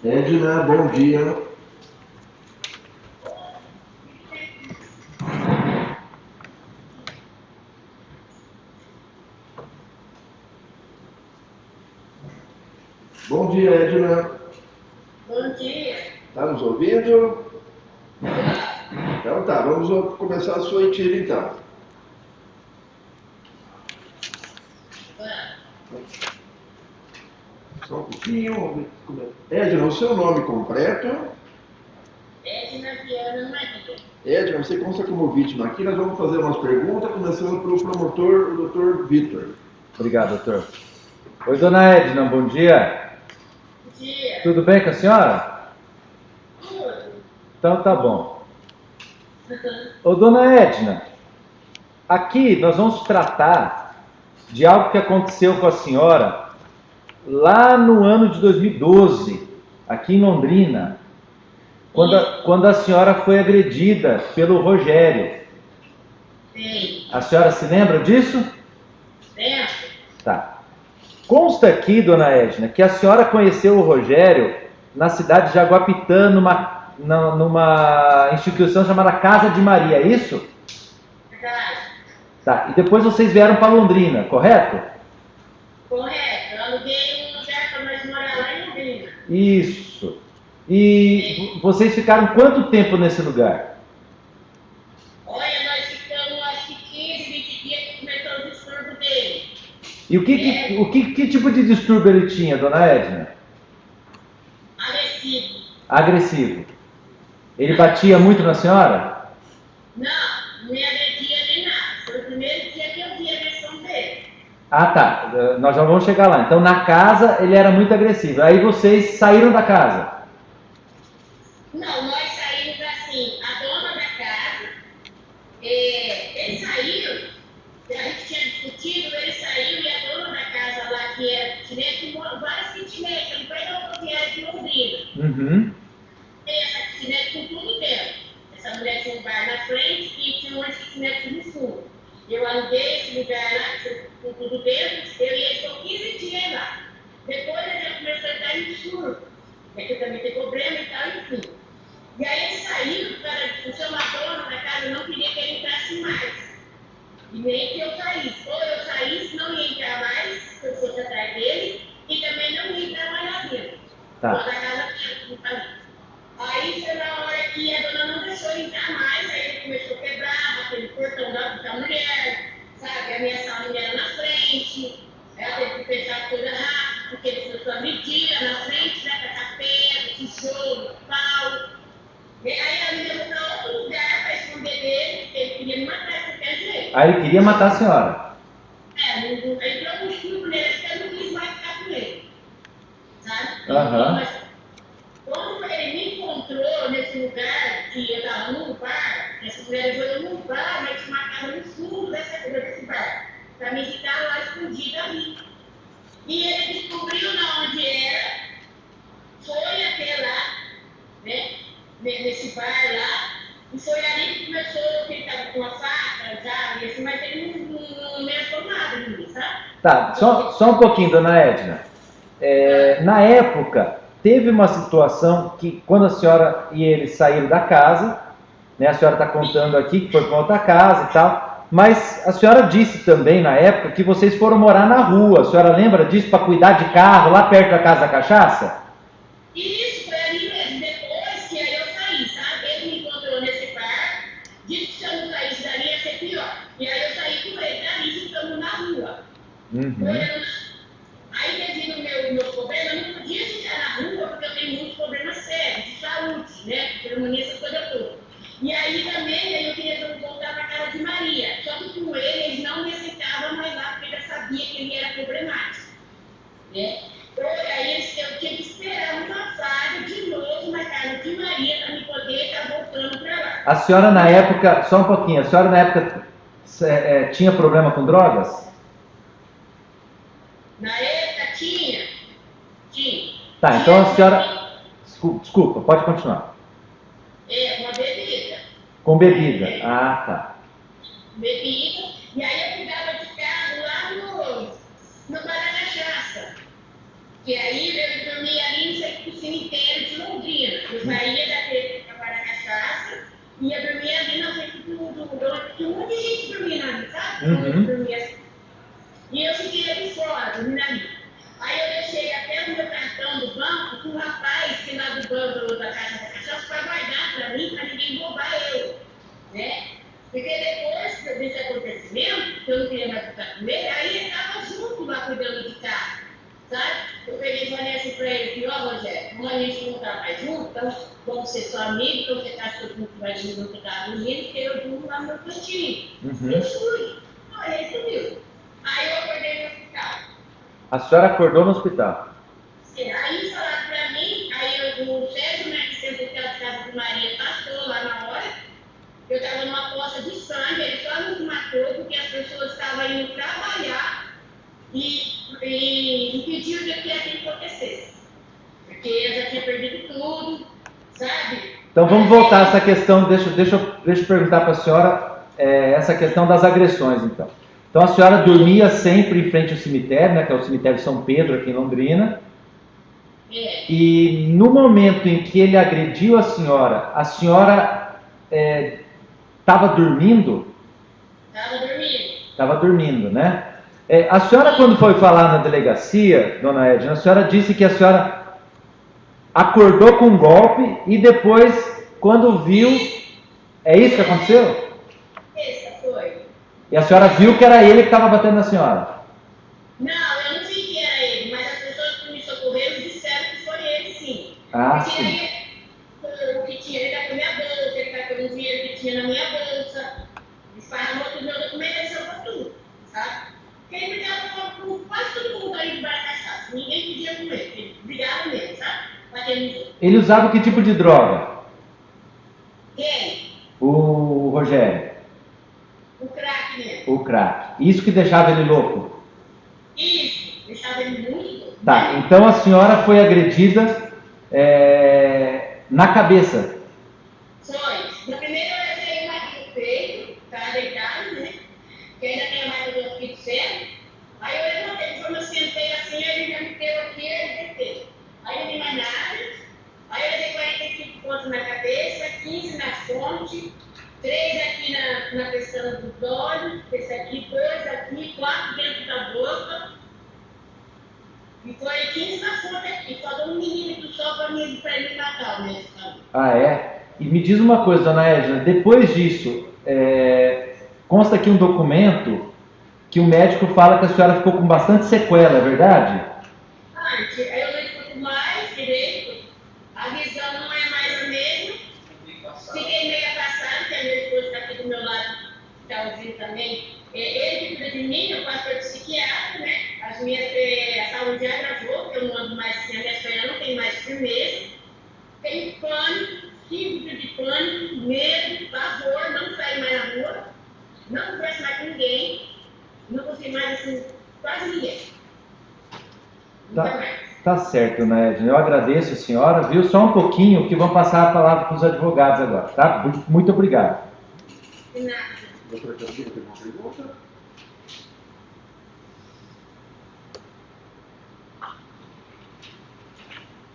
Edna, bom dia. Bom dia, Edna. Bom dia. Está nos ouvindo? Então tá, vamos começar a sua retira então. Só um pouquinho. Edna, o seu nome completo? Edna Viana Maria. Edna, você consta como vítima. Aqui nós vamos fazer umas perguntas, começando pelo promotor, o Dr. Vitor. Obrigado, doutor. Oi, dona Edna, bom dia. Bom dia. Tudo bem com a senhora? Tudo. Então tá bom. Ô, dona Edna, aqui nós vamos tratar de algo que aconteceu com a senhora lá no ano de 2012, aqui em Londrina, quando a senhora foi agredida pelo Rogério. Sim. A senhora se lembra disso? Lembro. Tá. Consta aqui, dona Edna, que a senhora conheceu o Rogério na cidade de Jaguapitã, numa instituição chamada Casa de Maria, é isso? Verdade. Tá. E depois vocês vieram para Londrina, correto? Correto. Eu aluguei um lugar para nós morar lá em Londrina. Isso. E vocês ficaram quanto tempo nesse lugar? Olha, nós ficamos acho que 15, 20 dias que começou o distúrbio dele. E que tipo de distúrbio ele tinha, dona Edna? Agressivo. Agressivo. Ele batia muito na senhora? Não me agredia nem nada. Foi o primeiro dia que eu vi a agressão dele. Ah, tá. Nós já vamos chegar lá. Então, na casa, ele era muito agressivo. Aí vocês saíram da casa? Não, nós saímos assim, a dona da casa, ele saiu, a gente tinha discutido, ele saiu e a dona da casa lá, que era kitnet, várias kitnets, ali perto da rodoviária de Londrina. Uhum. Tem essa kitnet com tudo dentro. Essa mulher tinha um bar na frente e tinha umas kitnets no fundo. Eu aluguei esse lugar lá, com tudo dentro, eu ia só 15 dias lá. Depois ele já começou a dar em surto, porque eu também tenho problema e tal, enfim. E aí ele saiu, para a discussão, a dona da casa não queria que ele entrasse mais. E nem que eu saísse. Ou eu saísse, não ia entrar mais, se eu fosse atrás dele, e também não ia entrar mais lá dentro. Tá. Toda a casa tinha. Aí foi na hora que a dona não deixou ele entrar mais, aí ele começou a quebrar, bater no portão da mulher, sabe? Ameaçar a mulher na frente. Ela teve que fechar a coisa rápido, porque ele foi só mentira na frente, né? Tacar pedra, tijolo, pau. E aí ela me levou para outro lugar para esconder dele, porque ele queria me matar de qualquer jeito. Aí ele queria matar a senhora? Aí entrou um estupro nele, que eu não quis mais ficar com ele. Sabe? Aham. Mas quando ele me encontrou nesse lugar, que eu estava num bar, essa mulher levou eu num bar, mas te marcava no fundo desse bar, para me ficar lá escondida ali. E ele descobriu na onde era, foi até lá, né? Nesse bar lá, e foi ali que começou, que ele estava com a faca, sabe, assim, mas ele não ameaçou nada de mim, sabe? Tá, só um pouquinho, dona Edna. Na época, teve uma situação que, quando a senhora e ele saíram da casa, né, a senhora está contando aqui que foi para outra casa e tal, mas a senhora disse também na época que vocês foram morar na rua. A senhora lembra disso, para cuidar de carro, lá perto da Casa da Cachaça? Isso, foi ali mesmo, depois que aí eu saí, sabe? Ele me encontrou nesse bar, disse que se eu não saísse dali ia ser pior. E aí eu saí com ele dali, ficamos na rua. Uhum. Aí devido ao meu problema, eu não podia ficar na rua, porque eu tenho muitos problemas sérios, de saúde, né? Pneumonia, essa coisa toda. E aí também eu queria voltar para a Casa de Maria. Só que com ele, eles não me aceitavam mais lá, porque eu já sabia que ele era problemático. Né? Aí eu tinha que esperar uma vaga de novo na Casa de Maria para me poder estar voltando para lá. A senhora na época, só um pouquinho, a senhora na época tinha problema com drogas? Na época tinha. Tá, então a senhora... Desculpa, pode continuar. Com a bebida. Com bebida, ah, tá. Bebida, e aí eu cuidava de carro lá no Bar da Cachaça. Que aí eu dormia ali no cemitério de Londrina. Eu saía daquele trabalho da cachaça, ia dormir ali na frente tinha um monte de gente dormindo ali, sabe? Uhum. Dormia assim. E eu fiquei ali fora, dormindo ali. Aí eu deixei até o meu cartão do banco com um rapaz que lá do banco da Caixa da Cachaça para guardar para mim, para ninguém roubar eu, né? Porque depois desse acontecimento, que eu não queria mais ficar com ele, aí ele estava junto lá cuidando de casa, sabe? Eu peguei e falei assim para ele, ó, Rogério, como a gente não está mais junto, então vamos ser só amigos, então você acha que todo mundo vai vir no lugar do Nilo, porque eu durmo lá no meu cantinho. Uhum. E fui. Aí ele sumiu. Aí eu acordei no hospital. A senhora acordou no hospital? Aí falaram para mim, aí o Sérgio, né, que sempre estava de casa de Maria, passou lá na hora. Eu estava numa poça de sangue, ele só nos matou porque as pessoas estavam indo trabalhar e impediu de que aquilo acontecesse. Porque eu já tinha perdido tudo, sabe? Então vamos voltar a essa questão, deixa eu perguntar para a senhora essa questão das agressões, então. Então a senhora dormia sempre em frente ao cemitério, né, que é o cemitério São Pedro, aqui em Londrina. É. E no momento em que ele agrediu a senhora estava dormindo? Estava dormindo. Estava dormindo, né? A senhora, quando foi falar na delegacia, dona Edna, a senhora disse que a senhora acordou com um golpe e depois, quando viu, é isso que aconteceu? Essa foi. E a senhora viu que era ele que estava batendo na senhora? Não, eu não vi que era ele, mas as pessoas que me socorreram disseram que foi ele, sim. Ah, Porque sim. aí, o que tinha, ele tacou minha bolsa, ele tacou o dinheiro que tinha na minha bolsa, esparramou todo o meu documento, ele salvou tudo, sabe? Porque ele brigava com quase todo mundo aí de bar cachaça, ninguém pedia com ele, ele brigava mesmo, sabe? Batendo nos outros. Ele usava que tipo de droga? Quem? O Rogério? O crack mesmo. O crack. Isso que deixava ele louco? Isso, deixava ele muito louco. Tá, então a senhora foi agredida na cabeça. Foi. Na primeira eu levei uma aqui no peito, estava deitado, né? Que ainda tem a marca do fio de ferro. Aí eu levantei, quando eu sentei assim, ele já me deu aqui, ele desceu. Aí eu não vi mais nada. Aí eu levei 45 pontos na cabeça, 15 na fonte, 3 aqui na questão dos olhos, esse aqui, 2 aqui, 4 dentro da boca. E foi 15 na fonte aqui, só deu um milímetro só para me matar, né? Ah, é? E me diz uma coisa, dona Edna, depois disso, consta aqui um documento que o médico fala que a senhora ficou com bastante sequela, é verdade? Aí eu não escuto mais direito, a visão não é mais a mesma. Fiquei meio afastada, porque a minha esposa está aqui do meu lado, está ouvindo também. Ele que cuida de mim, eu passo para psiquiatra, né? A saúde agravou, porque eu não ando mais assim, a minha perna não tem mais firmeza. Tenho pânico, síndrome de pânico, medo, pavor, não saio mais na rua, não converso mais com ninguém, não consigo mais assim, quase ninguém. Nunca mais. Tá certo, né, Edna? Eu agradeço a senhora, viu? Só um pouquinho que vão passar a palavra para os advogados agora, tá? Muito obrigado. De nada. Doutora Camila, tem uma pergunta?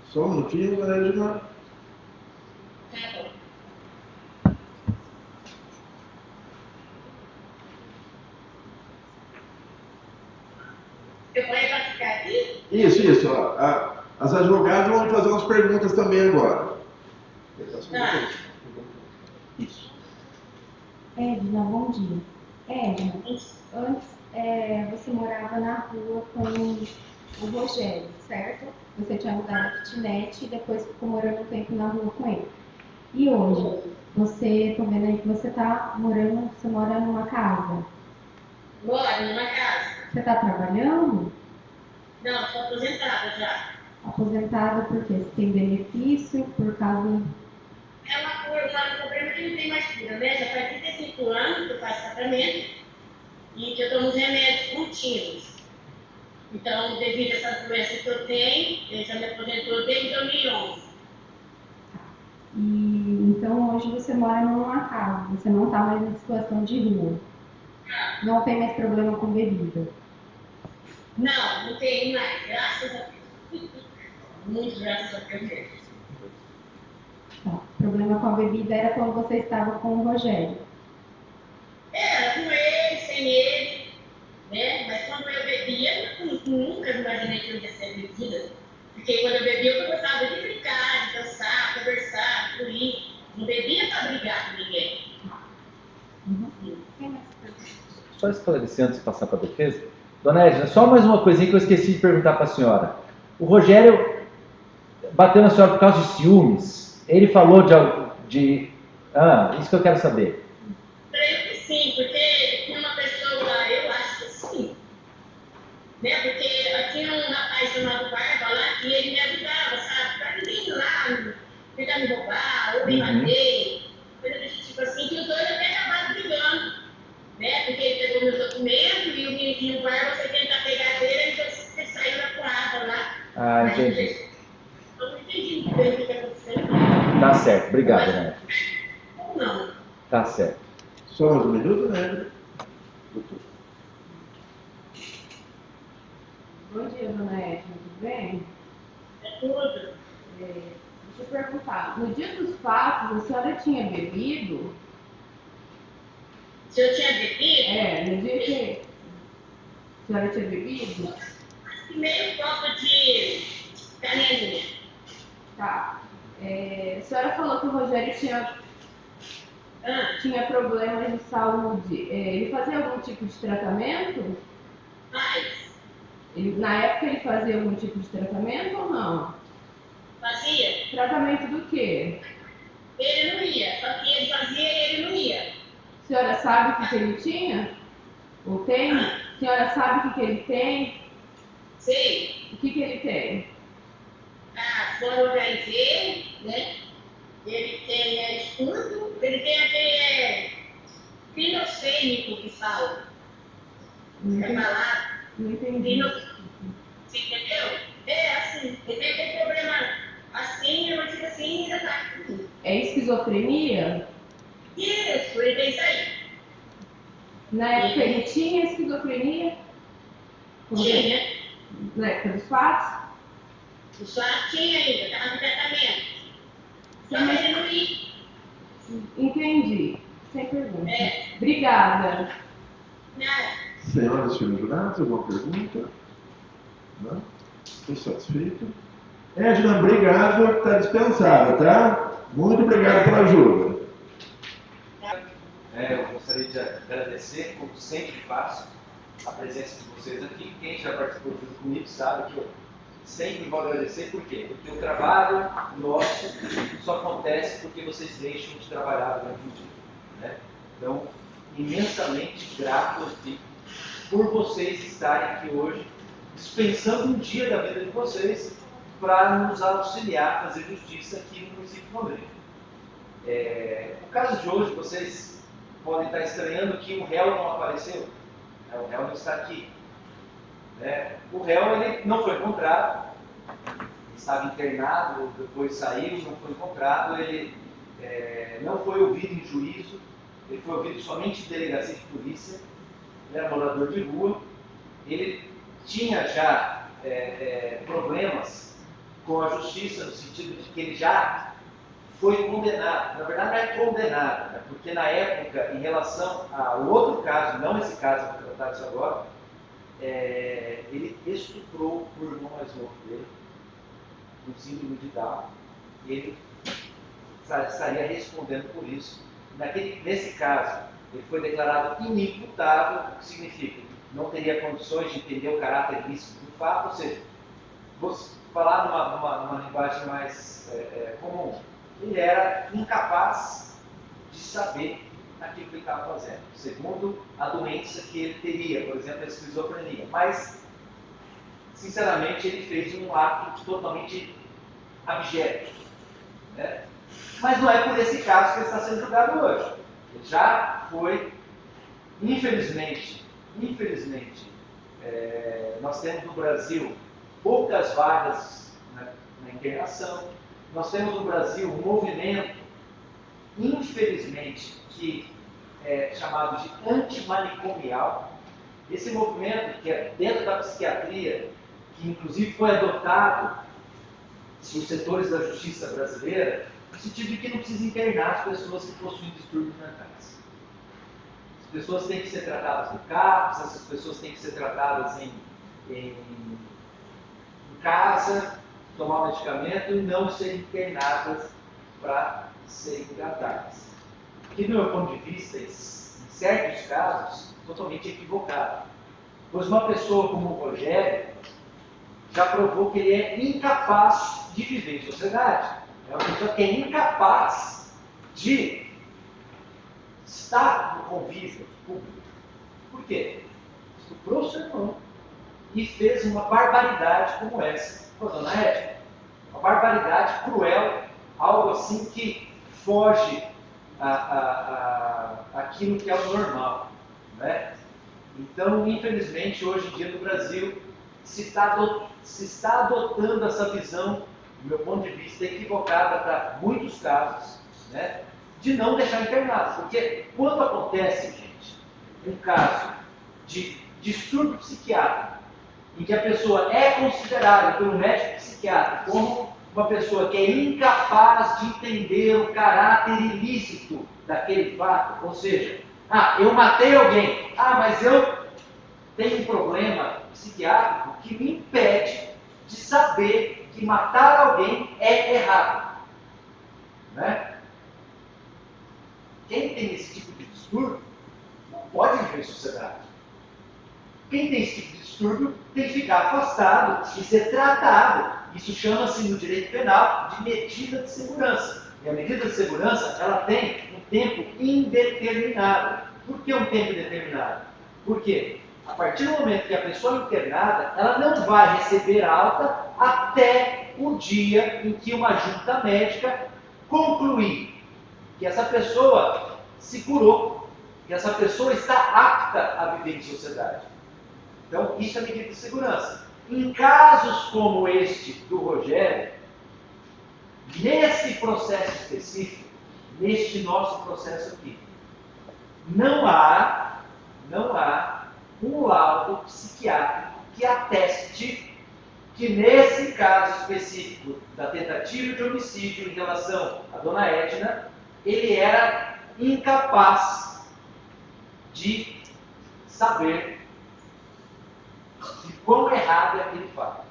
Só um minutinho, Edna. Tá bom. Eu vou ficar aqui? Isso. As advogadas vão fazer umas perguntas também agora. Tá. Isso. Edna, bom dia. Edna, antes você morava na rua com o Rogério, certo? Você tinha mudado a kitnet e depois ficou morando um tempo na rua com ele. E hoje, tô vendo aí que você mora numa casa. Moro numa casa. Você está trabalhando? Não, estou aposentada já. Aposentada por quê? Você tem benefício por causa... É uma coisa, o problema é que não tem mais cura, né? Já faz 35 anos que eu faço tratamento e que eu tomo os remédios contínuos. Então, devido a essa doença que eu tenho, ele já me aposentou desde 2011. E então hoje você mora numa casa, você não está mais em situação de rua. Não tem mais problema com bebida. Não tem mais, graças a Deus. Muito graças a Deus. Tá. O problema com a bebida era quando você estava com o Rogério. Era com ele, sem ele, né? Mas quando eu bebia, eu nunca imaginei que eu ia ser bebida. Porque quando eu bebia, eu gostava de brincar, de dançar, conversar, fluir. Não bebia para brigar com ninguém. Tem mais perguntas? Só esclarecer antes de passar para a defesa. Dona Edna, só mais uma coisinha que eu esqueci de perguntar para a senhora. O Rogério bateu na senhora por causa de ciúmes? Ele falou isso que eu quero saber. Creio que sim, porque tinha uma pessoa lá, eu acho que sim. Né? Porque tinha um rapaz chamado Barba lá que ele me ajudava, sabe? Para ninguém lá tentar me roubar ou me bater. Coisa desse tipo assim, que os dois até acabaram brigando. Né? Porque ele pegou meus documentos e o Barba foi tentar pegar dele, então ele saiu na porrada lá. Ah, Mas entendi. eu não entendi muito bem o que está acontecendo. Tá certo, obrigado, Dona Edna. Ou não. Tá certo. Só mais um minuto, né? Doutor. Bom dia, dona Edna, tudo bem? É tudo. Deixa eu perguntar, no dia dos fatos, a senhora tinha bebido? Se eu tinha bebido, No dia que a senhora tinha bebido? meio copo de canelinha. Tá. A senhora falou que o Rogério tinha problemas de saúde. Ele fazia algum tipo de tratamento? Mas Na época ele fazia algum tipo de tratamento ou não? fazia, Tratamento do quê? ele não ia. Só que ele fazia e ele não ia. A senhora sabe o que ele tinha? Ou tem? A senhora sabe o que ele tem? Sei. O que ele tem? Fora o HIV, né? Ele tem estudo, ele tem aquele clinocênico que fala. Não É entendi. falado. Não entendi. Você entendeu? É assim, ele tem aquele problema assim, eu digo assim, ainda tá. É esquizofrenia? Isso, ele tem isso aí. Na época ele tinha esquizofrenia? Tinha. Na época dos fatos? Só tinha ainda, estava no tratamento. Só Sim, que mas ele não ia. entendi. Sem pergunta. É. Obrigada. Nada. Senhoras e senhores jurados, alguma pergunta? Não? Estou satisfeito. Edna, obrigado, está dispensada, tá? Muito obrigado pela ajuda. Eu gostaria de agradecer, como sempre faço, a presença de vocês aqui. Quem já participou junto comigo sabe que eu sempre vou agradecer. Por quê? Porque o trabalho nosso só acontece porque vocês deixam de trabalhar durante o dia. Né? Então, imensamente grato eu fico por vocês estarem aqui hoje, dispensando um dia da vida de vocês para nos auxiliar a fazer justiça aqui no município de Londrina. No caso de hoje, vocês podem estar estranhando que o réu não apareceu. O réu não está aqui. O réu ele não foi encontrado, estava internado, depois saiu, não foi encontrado, ele não foi ouvido em juízo, ele foi ouvido somente em delegacia de polícia, ele era morador de rua, ele tinha já problemas com a justiça, no sentido de que ele já foi condenado. Na verdade, não é condenado, né? Porque na época, em relação ao outro caso, não esse caso que eu tratado agora, ele estuprou o irmão mais novo dele, com síndrome de Down, e ele estaria respondendo por isso. Nesse caso, ele foi declarado inimputável, o que significa que não teria condições de entender o caráter ilícito do fato, ou seja, vou falar numa linguagem mais comum, ele era incapaz de saber aquilo que ele estava fazendo, segundo a doença que ele teria, por exemplo, a esquizofrenia. Mas, sinceramente, ele fez um ato totalmente abjeto. Né? Mas não é por esse caso que ele está sendo julgado hoje. Ele já foi, infelizmente, nós temos no Brasil poucas vagas na internação. Nós temos no Brasil um movimento, infelizmente, que é chamado de antimanicomial. Esse movimento, que é dentro da psiquiatria, que inclusive foi adotado os setores da justiça brasileira, no sentido de que não precisa internar as pessoas que possuem distúrbios mentais. As pessoas têm que ser tratadas no CAPS, essas pessoas têm que ser tratadas em casa, tomar medicamento e não serem internadas para serem tratadas. Que, do meu ponto de vista, em certos casos, totalmente equivocado. Pois uma pessoa como o Rogério já provou que ele é incapaz de viver em sociedade. É uma pessoa que é incapaz de estar no convívio público. Por quê? Estuprou o seu irmão e fez uma barbaridade como essa com a dona Edna. Uma barbaridade cruel, algo assim que foge aquilo que é o normal. Né? Então, infelizmente, hoje em dia no Brasil, se está adotando essa visão, do meu ponto de vista, equivocada para muitos casos, né, de não deixar internado. Porque quando acontece, gente, um caso de distúrbio psiquiátrico, em que a pessoa é considerada pelo médico psiquiatra como uma pessoa que é incapaz de entender o caráter ilícito daquele fato, ou seja, eu matei alguém, mas eu tenho um problema psiquiátrico que me impede de saber que matar alguém é errado. Né? Quem tem esse tipo de distúrbio não pode viver em sociedade. Quem tem esse tipo de distúrbio tem que ficar afastado e ser tratado. Isso chama-se no direito penal de medida de segurança. E a medida de segurança, ela tem um tempo indeterminado. Por que um tempo indeterminado? Porque a partir do momento que a pessoa é internada, ela não vai receber alta até o dia em que uma junta médica concluir que essa pessoa se curou, que essa pessoa está apta a viver em sociedade. Então, isso é medida de segurança. Em casos como este do Rogério, nesse processo específico, neste nosso processo aqui, não há um laudo psiquiátrico que ateste que nesse caso específico da tentativa de homicídio em relação à dona Edna, ele era incapaz de saber de quão errado é aquele fato.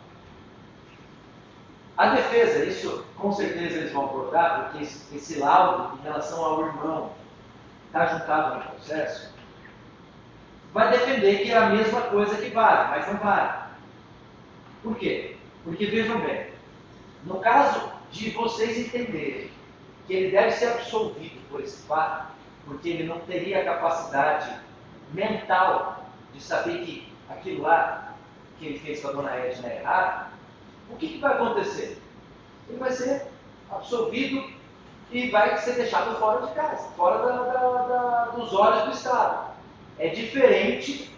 A defesa, isso com certeza eles vão abordar, porque esse laudo em relação ao irmão está juntado no processo, vai defender que é a mesma coisa que vale, mas não vale. Por quê? Porque vejam bem, no caso de vocês entenderem que ele deve ser absolvido por esse fato, porque ele não teria a capacidade mental de saber que aquilo lá que ele fez com a dona Edna é errado, o que vai acontecer? Ele vai ser absolvido e vai ser deixado fora de casa, fora dos olhos do Estado. É diferente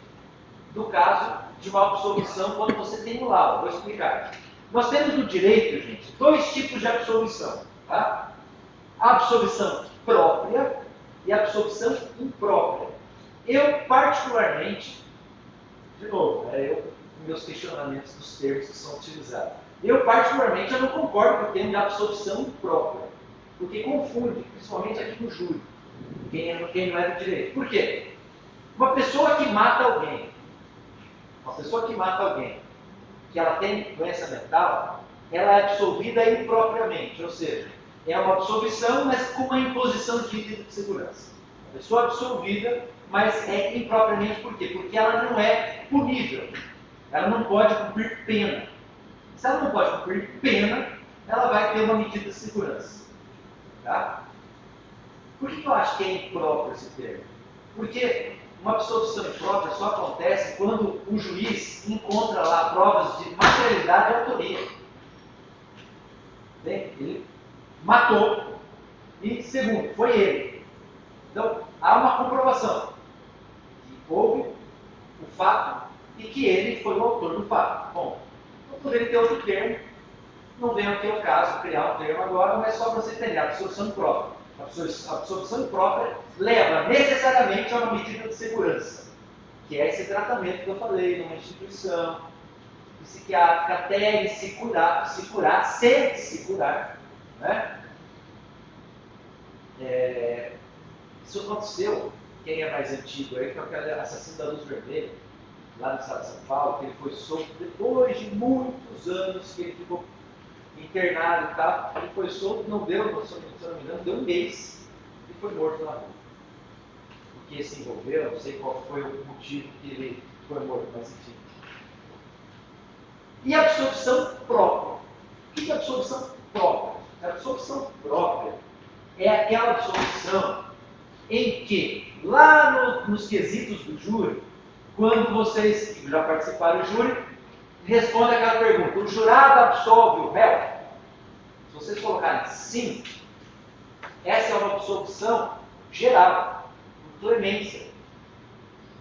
do caso de uma absolvição quando você tem um laudo. Vou explicar. Nós temos no direito, gente, dois tipos de absolvição. Tá? A absolvição própria e a absolvição imprópria. Eu, particularmente, de novo, meus questionamentos dos termos que são utilizados. Eu, particularmente, eu não concordo com o termo de absolvição imprópria, porque confunde, principalmente aqui no júri, quem não é do direito. Por quê? Uma pessoa que mata alguém, que ela tem doença mental, ela é absolvida impropriamente, ou seja, é uma absolvição, mas com uma imposição de medida de segurança. A pessoa absolvida, mas é impropriamente por quê? Porque ela não é punível, ela não pode cumprir pena. Se ela não pode cumprir pena, ela vai ter uma medida de segurança. Tá? Por que eu acho que é impróprio esse termo? Porque uma absolvição imprópria só acontece quando o juiz encontra lá provas de materialidade e autoria. Ele matou e, segundo, foi ele. Então, há uma comprovação que houve o fato e que ele foi o autor do fato. Bom, não poderia ter outro termo, não vem aqui ao caso criar um termo agora, mas só para você entender, a absolvição imprópria. A absolvição imprópria leva necessariamente a uma medida de segurança, que é esse tratamento que eu falei, numa instituição psiquiátrica até ele se curar, se curar, né? Isso aconteceu, quem é mais antigo aí, com aquele assassino da Luz Vermelha, lá no estado de São Paulo, que ele foi solto depois de muitos anos que ele ficou internado e tal, ele foi solto, não deu, se eu não me engano, deu um mês e foi morto na rua. Porque se envolveu, não sei qual foi o motivo que ele foi morto, mas enfim. E a absorção própria. O que é absorção própria? A absorção própria é aquela absorção em que, lá nos quesitos do júri, quando vocês que já participaram do júri, respondem aquela pergunta: o jurado absolve o réu? Se vocês colocarem sim, essa é uma absolvição geral, por clemência.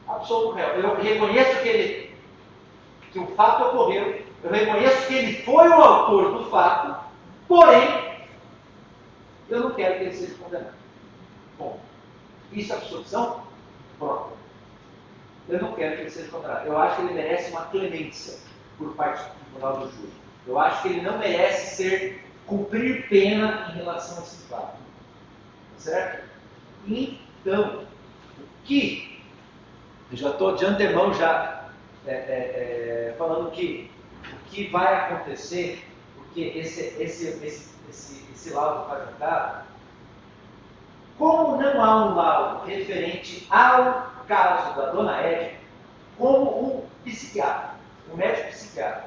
Absolve o réu. Eu reconheço que o fato ocorreu, eu reconheço que ele foi o autor do fato, porém, eu não quero que ele seja condenado. Bom, isso é absorção própria. Eu não quero que ele seja condenado. Eu acho que ele merece uma clemência por parte do Tribunal do Júri. Eu acho que ele não merece cumprir pena em relação a esse fato. Certo? Então, o que eu já estou de antemão falando que o que vai acontecer, porque esse laudo foi ajuntado, como não há um laudo referente ao caso da dona Edna, como o psiquiatra, o médico psiquiatra,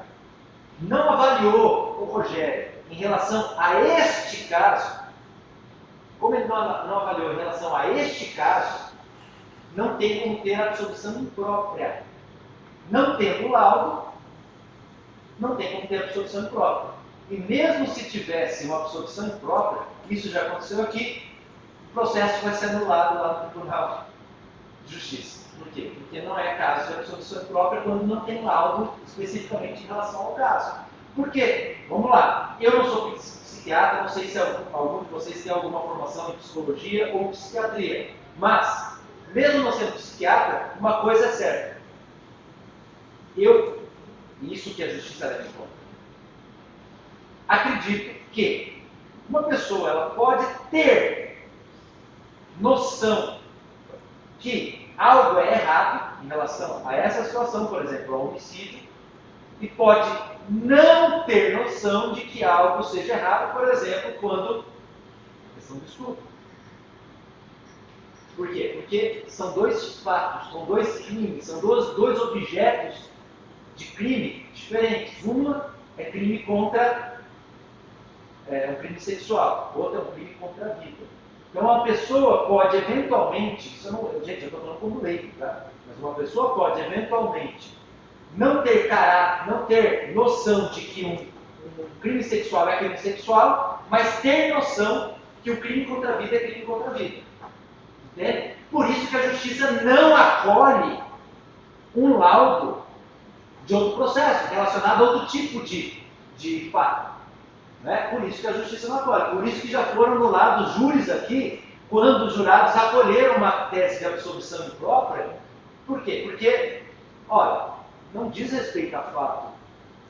não avaliou o Rogério em relação a este caso, como ele não avaliou em relação a este caso, não tem como ter absolvição imprópria. Não tendo laudo, não tem como ter absolvição imprópria. E mesmo se tivesse uma absolvição imprópria, isso já aconteceu aqui, o processo vai ser anulado lá no Tribunal de Justiça. Por quê? Porque não é caso de absolvição imprópria quando não tem laudo especificamente em relação ao caso. Por quê? Vamos lá. Eu não sou psiquiatra, não sei se algum de vocês tem alguma formação em psicologia ou psiquiatria. Mas, mesmo não sendo psiquiatra, uma coisa é certa. Isso que a justiça leva em conta. Acredito que uma pessoa ela pode ter noção que algo é errado em relação a essa situação, por exemplo, ao homicídio, e pode não ter noção de que algo seja errado, por exemplo, quando a questão do estupro. Por quê? Porque são dois fatos, são dois crimes, são dois objetos de crime diferentes. Uma é crime contra um crime sexual, outra é um crime contra a vida. Então uma pessoa pode eventualmente, gente, eu estou falando como leigo, tá? Mas uma pessoa pode eventualmente não ter noção de que um crime sexual é crime sexual, mas ter noção que o crime contra a vida é crime contra a vida. Entende? Por isso que a justiça não acolhe um laudo de outro processo, relacionado a outro tipo de fato. Né? Por isso que a justiça não acolhe. Por isso que já foram anulados júris aqui, quando os jurados acolheram uma tese de absolvição imprópria. Por quê? Porque, olha, não diz respeito a fato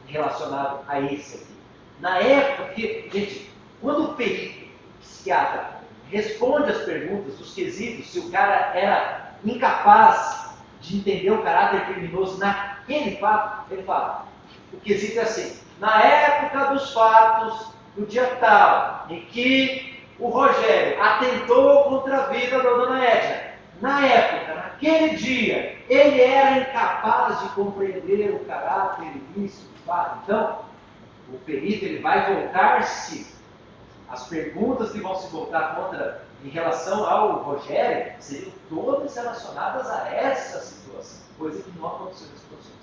relacionado a esse aqui. Na época, porque, gente, quando o perito psiquiatra responde as perguntas dos quesitos, se o cara era incapaz de entender o caráter criminoso naquele fato, ele fala, o quesito é assim: na época dos fatos, no dia tal, em que o Rogério atentou contra a vida da dona Edna, na época, naquele dia, ele era incapaz de compreender o caráter ilícito do fato. Então, o perito ele vai voltar-se, as perguntas que vão se voltar em relação ao Rogério seriam todas relacionadas a essa situação, coisa que não aconteceu nesse processo.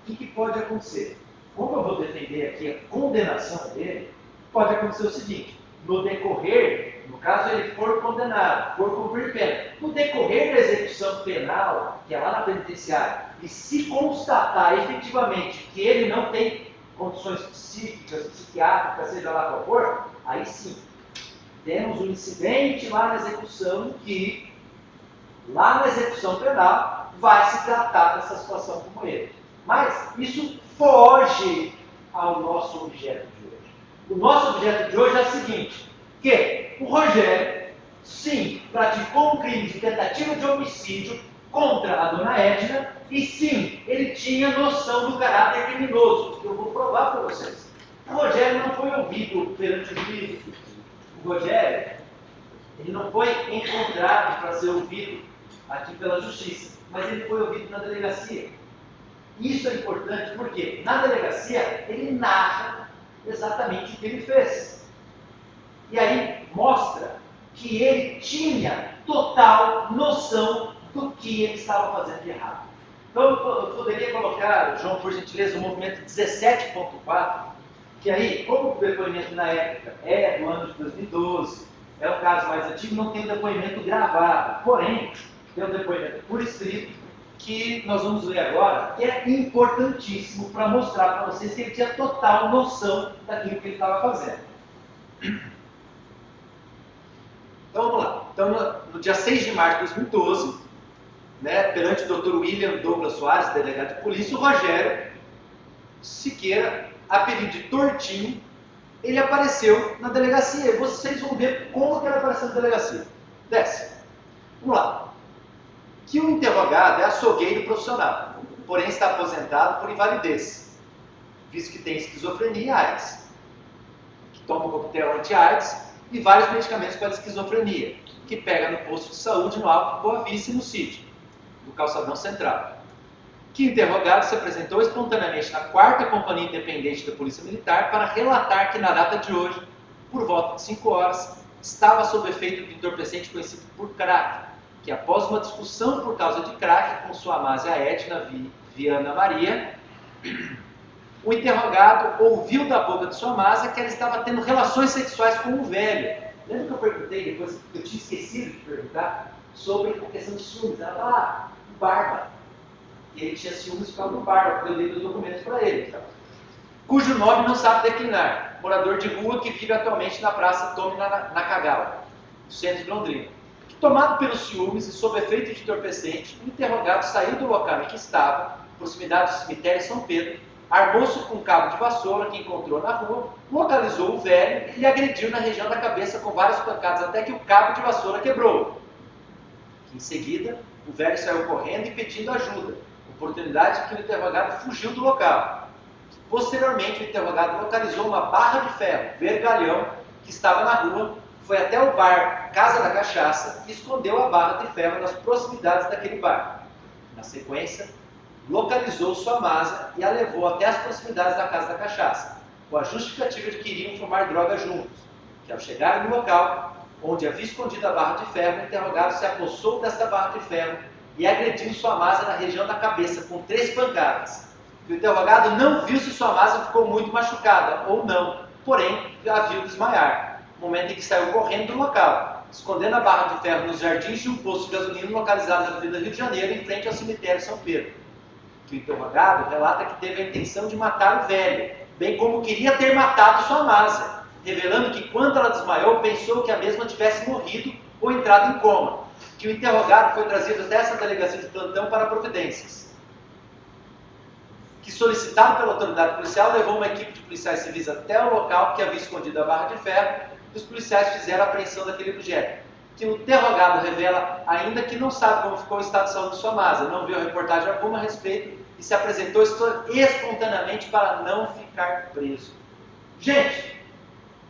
O que pode acontecer? Como eu vou defender aqui a condenação dele, pode acontecer o seguinte: no decorrer, no caso ele for condenado, for cumprir pena, no decorrer da execução penal, que é lá na penitenciária, e se constatar efetivamente que ele não tem condições psíquicas, psiquiátricas, seja lá qual for, aí sim, temos um incidente lá na execução que, lá na execução penal, vai se tratar dessa situação como ele. Mas isso foge ao nosso objeto de hoje. O nosso objeto de hoje é o seguinte, que o Rogério, sim, praticou um crime de tentativa de homicídio contra a dona Edna, e sim, ele tinha noção do caráter criminoso, que eu vou provar para vocês. O Rogério não foi ouvido perante o juízo. O Rogério, ele não foi encontrado para ser ouvido aqui pela justiça, mas ele foi ouvido na delegacia. Isso é importante porque na delegacia ele narra exatamente o que ele fez. E aí mostra que ele tinha total noção do que ele estava fazendo de errado. Então eu poderia colocar, João, por gentileza, o movimento 17.4, que aí, como o depoimento na época é do ano de 2012, é um caso mais antigo, não tem depoimento gravado, porém, tem um depoimento por escrito, que nós vamos ler agora, que é importantíssimo para mostrar para vocês que ele tinha total noção daquilo que ele estava fazendo. Então vamos lá. Então, no dia 6 de março de 2012, perante o Dr. William Douglas Soares, delegado de polícia, o Rogério Siqueira, apelido de Tortinho, ele apareceu na delegacia. E vocês vão ver como que ele apareceu na delegacia. Desce. Vamos lá. Que o interrogado é açougueiro profissional, porém está aposentado por invalidez, visto que tem esquizofrenia e AIDS, que toma um coquetel anti-AIDS e vários medicamentos para a esquizofrenia, que pega no posto de saúde no Alto Boa Vista e no sítio, do Calçadão Central. Que o interrogado se apresentou espontaneamente na 4ª Companhia Independente da Polícia Militar para relatar que na data de hoje, por volta de 5 horas, estava sob efeito de entorpecente conhecido por crack, que após uma discussão por causa de crack com sua amásia Edna Viana Maria, o interrogado ouviu da boca de sua amásia que ela estava tendo relações sexuais com o velho. Lembra que eu perguntei depois, que eu tinha esquecido de perguntar, sobre a questão de ciúmes? Ela estava lá, no Barba. E ele tinha ciúmes por causa do Barba, porque eu dei os documentos para ele. Cujo nome não sabe declinar. Morador de rua que vive atualmente na Praça Tome Nakagawa, no centro de Londrina. Tomado pelos ciúmes e sob efeito de entorpecente, o interrogado saiu do local em que estava, proximidade do cemitério São Pedro, armou-se com um cabo de vassoura que encontrou na rua, localizou o velho e lhe agrediu na região da cabeça com várias pancadas até que o cabo de vassoura quebrou. Em seguida, o velho saiu correndo e pedindo ajuda, oportunidade que o interrogado fugiu do local. Posteriormente, o interrogado localizou uma barra de ferro, vergalhão, que estava na rua, foi até o bar Casa da Cachaça e escondeu a barra de ferro nas proximidades daquele bar. Na sequência, localizou sua amásia e a levou até as proximidades da Casa da Cachaça, com a justificativa de que iriam fumar droga juntos, que ao chegarem no local, onde havia escondido a barra de ferro, o interrogado se apossou desta barra de ferro e agrediu sua amásia na região da cabeça, com 3 pancadas. O interrogado não viu se sua amásia ficou muito machucada ou não, porém, a viu desmaiar. No momento em que saiu correndo do local, escondendo a barra de ferro nos jardins de um posto de gasolina localizado na Avenida Rio de Janeiro, em frente ao cemitério São Pedro. O interrogado relata que teve a intenção de matar o velho, bem como queria ter matado sua amásia, revelando que quando ela desmaiou, pensou que a mesma tivesse morrido ou entrado em coma, que o interrogado foi trazido até essa delegacia de plantão para providências. Que, solicitado pela autoridade policial, levou uma equipe de policiais civis até o local que havia escondido a barra de ferro. Os policiais fizeram a apreensão daquele objeto, que o interrogado revela ainda que não sabe como ficou o estado de saúde de sua amásia, não viu reportagem alguma a respeito e se apresentou espontaneamente para não ficar preso. Gente,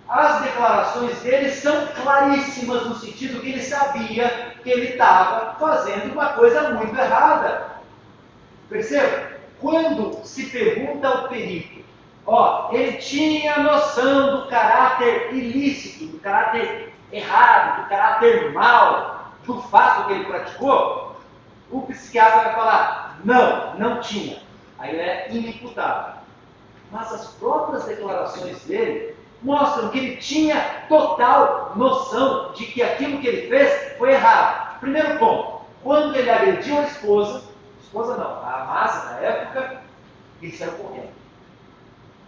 as declarações dele são claríssimas no sentido que ele sabia que ele estava fazendo uma coisa muito errada. Perceba? Quando se pergunta ao perito, ele tinha noção do caráter ilícito, do caráter errado, do caráter mau, do fato que ele praticou, o psiquiatra vai falar, não tinha. Aí ele é inimputável. Mas as próprias declarações dele mostram que ele tinha total noção de que aquilo que ele fez foi errado. Primeiro ponto, quando ele agrediu a esposa não, a amásia na época, ele saiu correndo.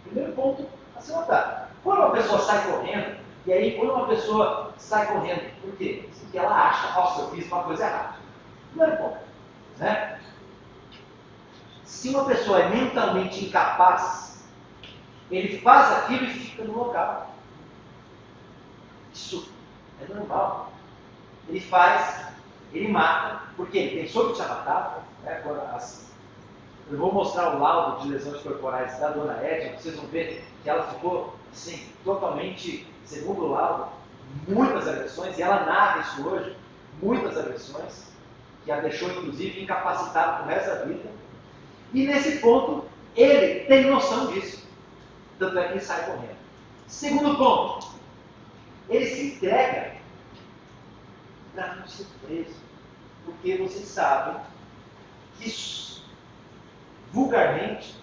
Primeiro ponto a se notar. Quando uma pessoa sai correndo, e aí quando uma pessoa sai correndo, por quê? Porque ela acha, nossa, eu fiz uma coisa errada. Primeiro ponto. Se uma pessoa é mentalmente incapaz, ele faz aquilo e fica no local. Isso é normal. Ele faz, ele mata, porque ele pensou que tinha matado. Né? Agora, eu vou mostrar o laudo de lesões corporais da dona Edna, vocês vão ver que ela ficou assim, totalmente, segundo o laudo, muitas agressões, e ela narra isso hoje, muitas agressões, que a deixou inclusive incapacitada pro resto da vida. E nesse ponto, ele tem noção disso. Tanto é que ele sai correndo. Segundo ponto, ele se entrega para não ser preso. Porque vocês sabem que, vulgarmente,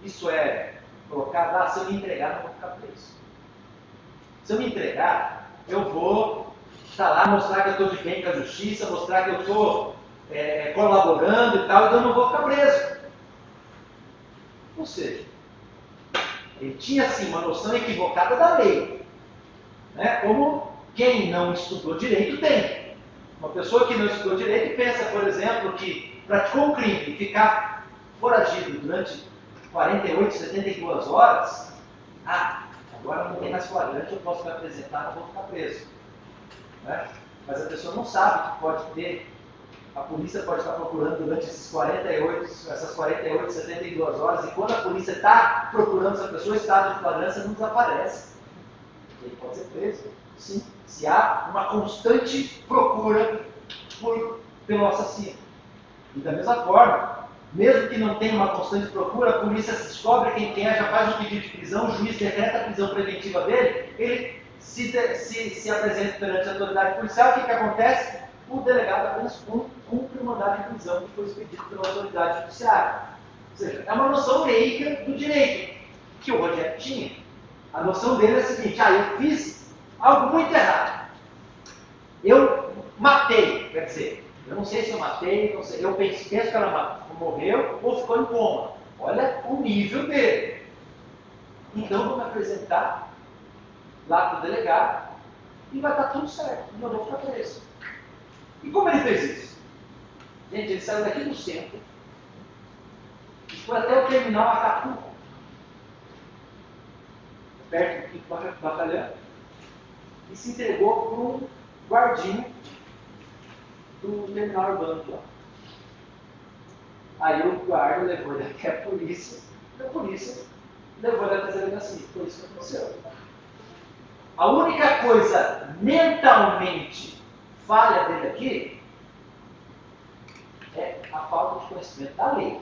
isso é colocado, se eu me entregar, não vou ficar preso. Se eu me entregar, eu vou estar lá, mostrar que eu estou de bem com a justiça, mostrar que eu estou colaborando e tal, então eu não vou ficar preso. Ou seja, ele tinha sim uma noção equivocada da lei. Né? Como quem não estudou direito tem. Uma pessoa que não estudou direito pensa, por exemplo, que praticou um crime e ficar foragido durante 48, 72 horas, agora não tem mais flagrante, eu posso me apresentar, não vou ficar preso. Né? Mas a pessoa não sabe que pode ter, a polícia pode estar procurando durante essas 48, 72 horas, e quando a polícia está procurando essa pessoa, o estado de flagrância não desaparece. Ele pode ser preso, sim, se há uma constante procura pelo assassino. E da mesma forma, mesmo que não tenha uma constante procura, a polícia descobre quem é, já faz um pedido de prisão, o juiz decreta a prisão preventiva dele, ele se apresenta perante a autoridade policial, o que acontece? O delegado apenas cumpre o mandado de prisão que foi expedido pela autoridade judiciária. Ou seja, é uma noção leiga do direito, que o Rogério tinha. A noção dele é a seguinte: eu fiz algo muito errado. Eu matei, quer dizer, eu não sei se eu matei, não sei, eu penso que ela morreu ou ficou em coma. Olha o nível dele. Então vou me apresentar lá para o delegado e vai estar tudo certo, não vou ficar preso. E como ele fez isso? Gente, ele saiu daqui do centro e foi até o terminal Acapulco, perto do 5º Batalhão, e se entregou para um guardinha do terminal urbano de lá. Aí o guarda levou ele até a polícia, e a polícia levou ele até a delegacia. Foi isso que aconteceu. A única coisa mentalmente falha dele aqui é a falta de conhecimento da lei.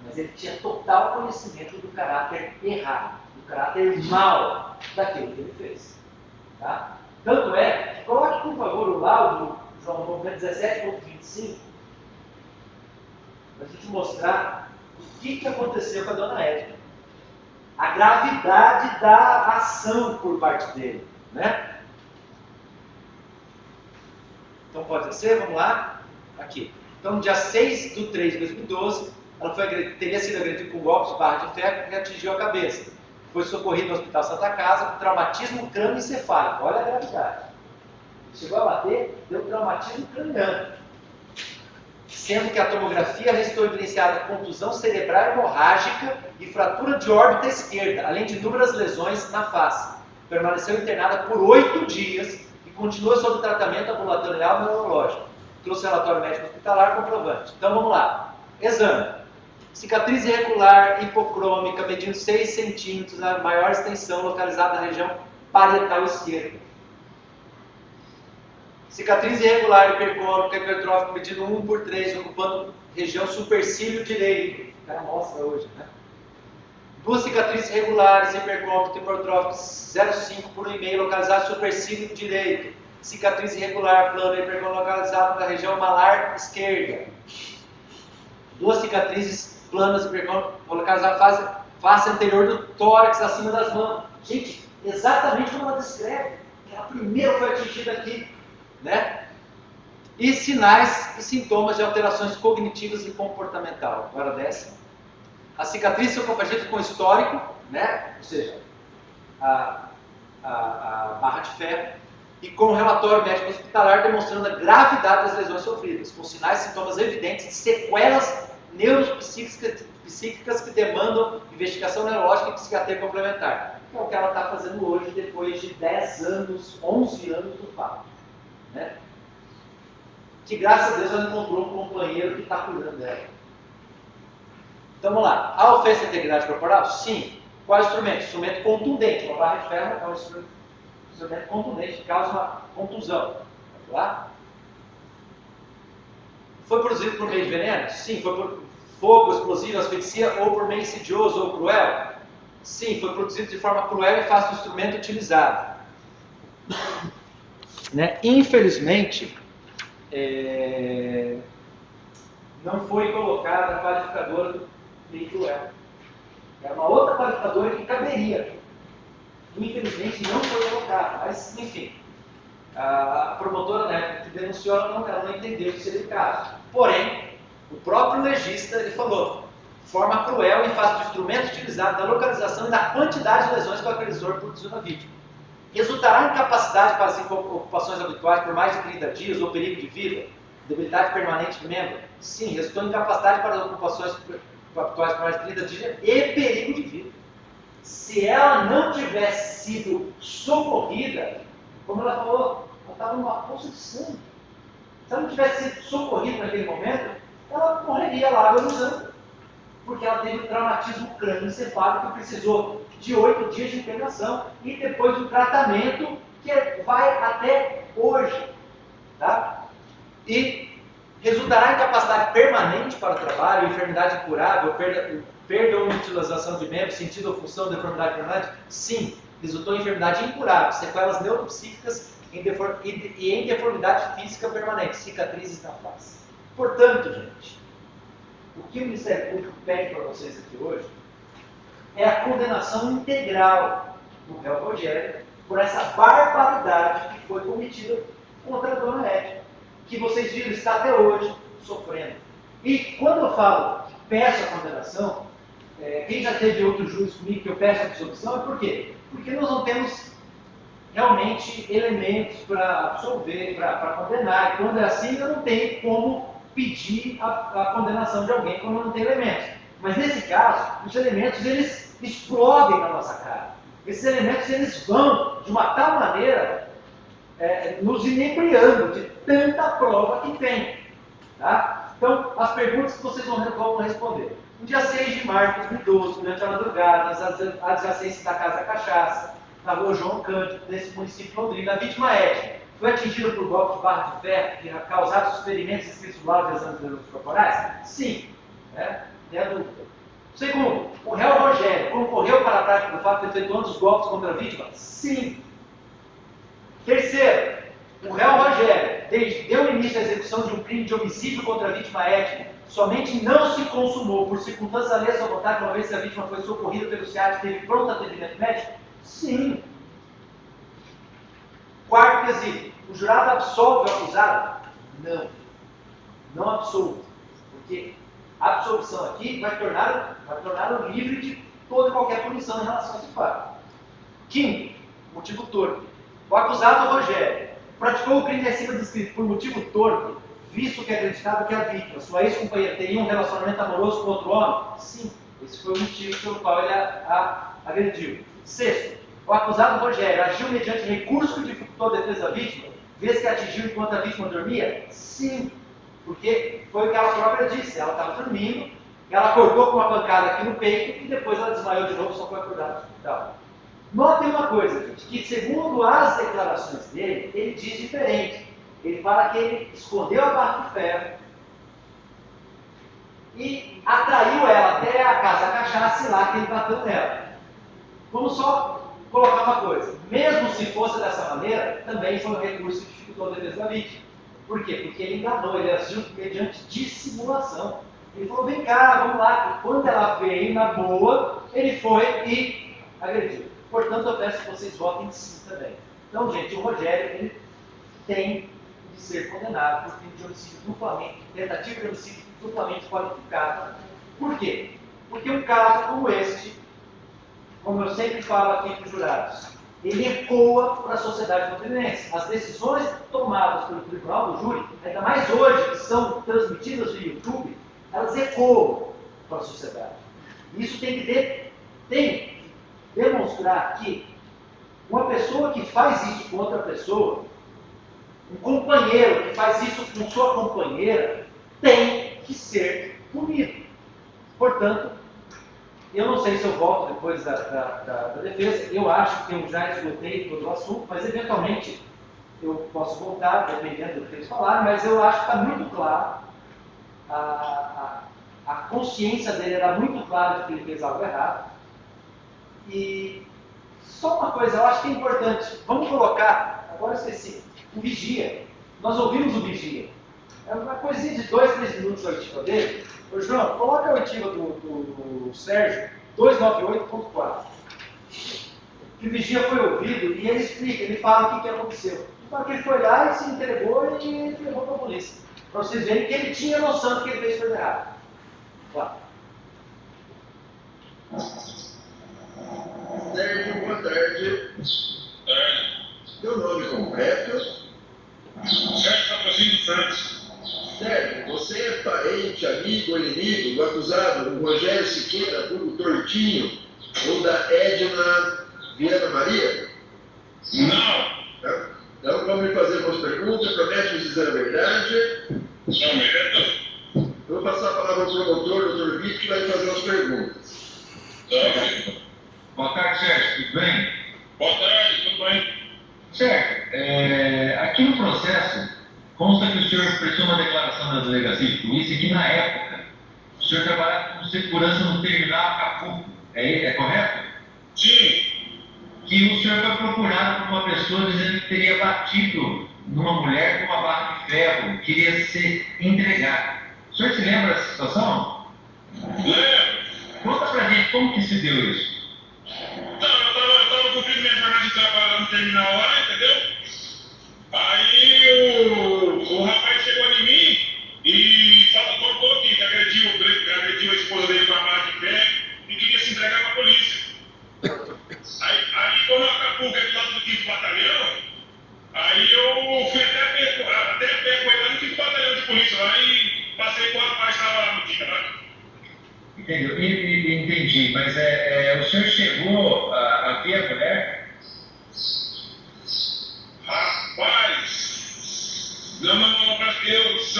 Mas ele tinha total conhecimento do caráter errado, do caráter mau daquilo que ele fez. Tá? Tanto é que, coloque por favor o laudo, João 17.25, para a gente mostrar o que aconteceu com a dona Edna. A gravidade da ação por parte dele. Né? Então pode descer, vamos lá. Aqui. Então, no dia 6 de 3 de 2012, ela teria sido agredida com golpes de barra de ferro que atingiu a cabeça. Foi socorrida no Hospital Santa Casa com traumatismo crânioencefálico. Olha a gravidade. Chegou a bater, deu traumatismo craniano. Sendo que a tomografia restou evidenciada contusão cerebral hemorrágica e fratura de órbita esquerda, além de inúmeras lesões na face. Permaneceu internada por 8 dias e continua sob tratamento ambulatorial neurológico. Trouxe relatório médico hospitalar comprovante. Então vamos lá. Exame. Cicatriz irregular, hipocrômica, medindo 6 centímetros, na maior extensão, localizada na região parietal esquerda. Cicatriz irregular, hipercômica, hipertrófica, medindo 1/3, ocupando região supercílio direito. O cara mostra hoje, né? 2 cicatrizes regulares, hipercômicas, hipertróficas, 0,5 por 1,5, localizado no supercílio direito. Cicatriz irregular, plana, hipercômica, localizada na região malar esquerda. 2 cicatrizes planas, hipercômicas, localizadas na face anterior do tórax, acima das mãos. Gente, exatamente como ela descreve. Ela primeiro foi atingida aqui. Né? E sinais e sintomas de alterações cognitivas e comportamental. Agora desce. As cicatrizes são compatíveis com o histórico, né? Ou seja, a barra de ferro, e com o relatório médico hospitalar demonstrando a gravidade das lesões sofridas, com sinais e sintomas evidentes de sequelas neuropsíquicas que demandam investigação neurológica e psiquiatria complementar. Que é o que ela está fazendo hoje, depois de 10 anos, 11 anos do fato. Né? Que graças a Deus ela encontrou um companheiro que está cuidando dela. Então vamos lá. A ofensa à integridade corporal? Sim. Qual é o instrumento? Instrumento contundente. Uma barra de ferro é um instrumento contundente que causa uma contusão. Vamos lá? Foi produzido por meio de veneno? Sim. Foi por fogo, explosivo, asfixia ou por meio insidioso ou cruel? Sim. Foi produzido de forma cruel e fácil do instrumento utilizado. Né? Infelizmente, não foi colocada a qualificadora do meio cruel. É uma outra qualificadora que caberia. Infelizmente não foi colocada, mas enfim. A promotora, né, que denunciou, ela não entendeu que seria o caso. Porém, o próprio legista ele falou: forma cruel e fácil do instrumento utilizado da localização e da quantidade de lesões que o agressor produziu na vítima. Resultará em incapacidade para as ocupações habituais por mais de 30 dias ou perigo de vida? Debilidade permanente de membro? Sim, resultou em incapacidade para as ocupações habituais por mais de 30 dias e perigo de vida. Se ela não tivesse sido socorrida, como ela falou, ela estava numa poça de sangue. Se ela não tivesse sido socorrida naquele momento, ela morreria lá agonizando. Porque ela teve um traumatismo crânioencefálico que precisou de 8 dias de internação e depois um tratamento que vai até hoje. Tá? E resultará em incapacidade permanente para o trabalho, enfermidade incurável, perda ou mutilação de membros, sentido ou função, deformidade permanente? Sim, resultou em enfermidade incurável, sequelas neuropsíquicas e em deformidade física permanente, cicatrizes na face. Portanto, gente, o que o Ministério Público pede para vocês aqui hoje é a condenação integral do réu Rogério por essa barbaridade que foi cometida contra a dona Edna, que vocês viram está até hoje sofrendo. E quando eu falo que peço a condenação, quem já teve outro juiz comigo que eu peço a absolvição, é por quê? Porque nós não temos realmente elementos para absolver, para condenar. E quando é assim, eu não tenho como pedir a condenação de alguém quando não tem elementos. Mas nesse caso, os elementos eles explodem na nossa cara. Esses elementos eles vão de uma tal maneira nos inebriando de tanta prova que tem. Tá? Então, as perguntas que vocês vão responder. No dia 6 de março de 2012, durante a madrugada, nas adjacências da Casa Cachaça, na rua João Cândido, nesse município de Londrina, a vítima Edna foi atingida por golpe de barra de ferro que causaram os ferimentos escritos no laudo de exames biológicos corporais? Sim. Tem a dúvida. Segundo, o réu Rogério concorreu para a prática do fato efetuando os golpes contra a vítima? Sim. Terceiro, o réu Rogério deu início à execução de um crime de homicídio contra a vítima Edna, somente não se consumou por circunstâncias alheias à vontade, uma vez que a vítima foi socorrida pelo SEAD e teve pronto atendimento médico? Sim. Quarto quesito, o jurado absolve o acusado? Não. Não absolve. Porque a absolvição aqui vai torná-lo livre de toda e qualquer punição em relação a esse fato. Quinto, motivo torpe. O acusado Rogério praticou o crime acima descrito por motivo torpe, visto que é acreditado que a vítima, sua ex-companheira, teria um relacionamento amoroso com outro homem? Sim, esse foi o motivo pelo qual ele a agrediu. Sexto, o acusado Rogério agiu mediante recurso que dificultou a defesa da vítima, vez que atingiu enquanto a vítima dormia? Sim, porque foi o que ela própria disse, ela estava dormindo, ela acordou com uma pancada aqui no peito e depois ela desmaiou de novo, só foi acordada no hospital. Notem uma coisa, gente, que segundo as declarações dele, ele diz diferente. Ele fala que ele escondeu a barra de ferro e atraiu ela até a Casa Cachaça e lá que ele bateu nela. Vamos só colocar uma coisa. Mesmo se fosse dessa maneira, também foi um recurso que dificultou a defesa da vítima. Por quê? Porque ele enganou, ele agiu mediante dissimulação. Ele falou, vem cá, vamos lá. E quando ela veio na boa, ele foi e agrediu. Portanto, eu peço que vocês votem sim também. Então, gente, o Rogério, ele tem de ser condenado por crime de homicídio duplamente, tentativa de homicídio duplamente qualificado. Por quê? Porque um caso como este, como eu sempre falo aqui para os jurados, ele ecoa para a sociedade londrinense. As decisões tomadas pelo tribunal do júri, ainda mais hoje, que são transmitidas no YouTube, elas ecoam para a sociedade. Isso tem que demonstrar que uma pessoa que faz isso com outra pessoa, um companheiro que faz isso com sua companheira, tem que ser punido. Portanto, eu não sei se eu volto depois da defesa, eu acho que eu já esgotei todo o assunto, mas eventualmente eu posso voltar, dependendo do que eles falaram, mas eu acho que está muito claro, a consciência dele era muito clara de que ele fez algo errado. E só uma coisa, eu acho que é importante, vamos colocar, agora eu esqueci, o vigia. Nós ouvimos o vigia. É uma coisinha de 2, 3 minutos a oitiva dele. Ô João, coloca a oitiva do Sérgio, 298.4. Que o vigia foi ouvido e ele explica, ele fala o que aconteceu. Então que ele foi lá e se entregou e levou para a polícia. Para vocês verem que ele tinha noção de que ele fez coisa errada. Lá. Sérgio, boa tarde. Seu nome completo? Sérgio Patrocínio Santos. Sérgio, você é parente, amigo ou inimigo do acusado, o Rogério Siqueira, vulgo Tortinho, ou da Edna Viana Maria? Não. Tá? Então vamos lhe fazer umas perguntas, promete nos dizer a verdade. Prometo. Eu vou passar a palavra ao promotor, Dr. Vitor, que vai fazer as perguntas. Tá. Boa tarde, Sérgio, tudo bem? Boa tarde, tudo bem? Sérgio, aqui no processo consta que o senhor prestou uma declaração da delegacia de polícia que na época o senhor trabalhava como segurança no terminal Acapulco, é correto? Sim. Que o senhor foi procurado por uma pessoa dizendo que teria batido numa mulher com uma barra de ferro, queria se entregar. O senhor se lembra dessa situação? Lembro. Conta pra gente como que se deu isso. Então, eu tava cumprindo minha jornada de trabalho lá no terminal lá, entendeu? Aí o rapaz chegou em mim e contou que agrediu a esposa dele com a barra de ferro e queria se entregar para a polícia. Aí como Acapulco é do lado do 5º Batalhão, aí eu fui até a pé com ele lá no 5º Batalhão de polícia lá e passei com o rapaz que estava lá no dia lá. Entendeu? Entendi, mas o senhor chegou a ver a mulher? Rapaz, eu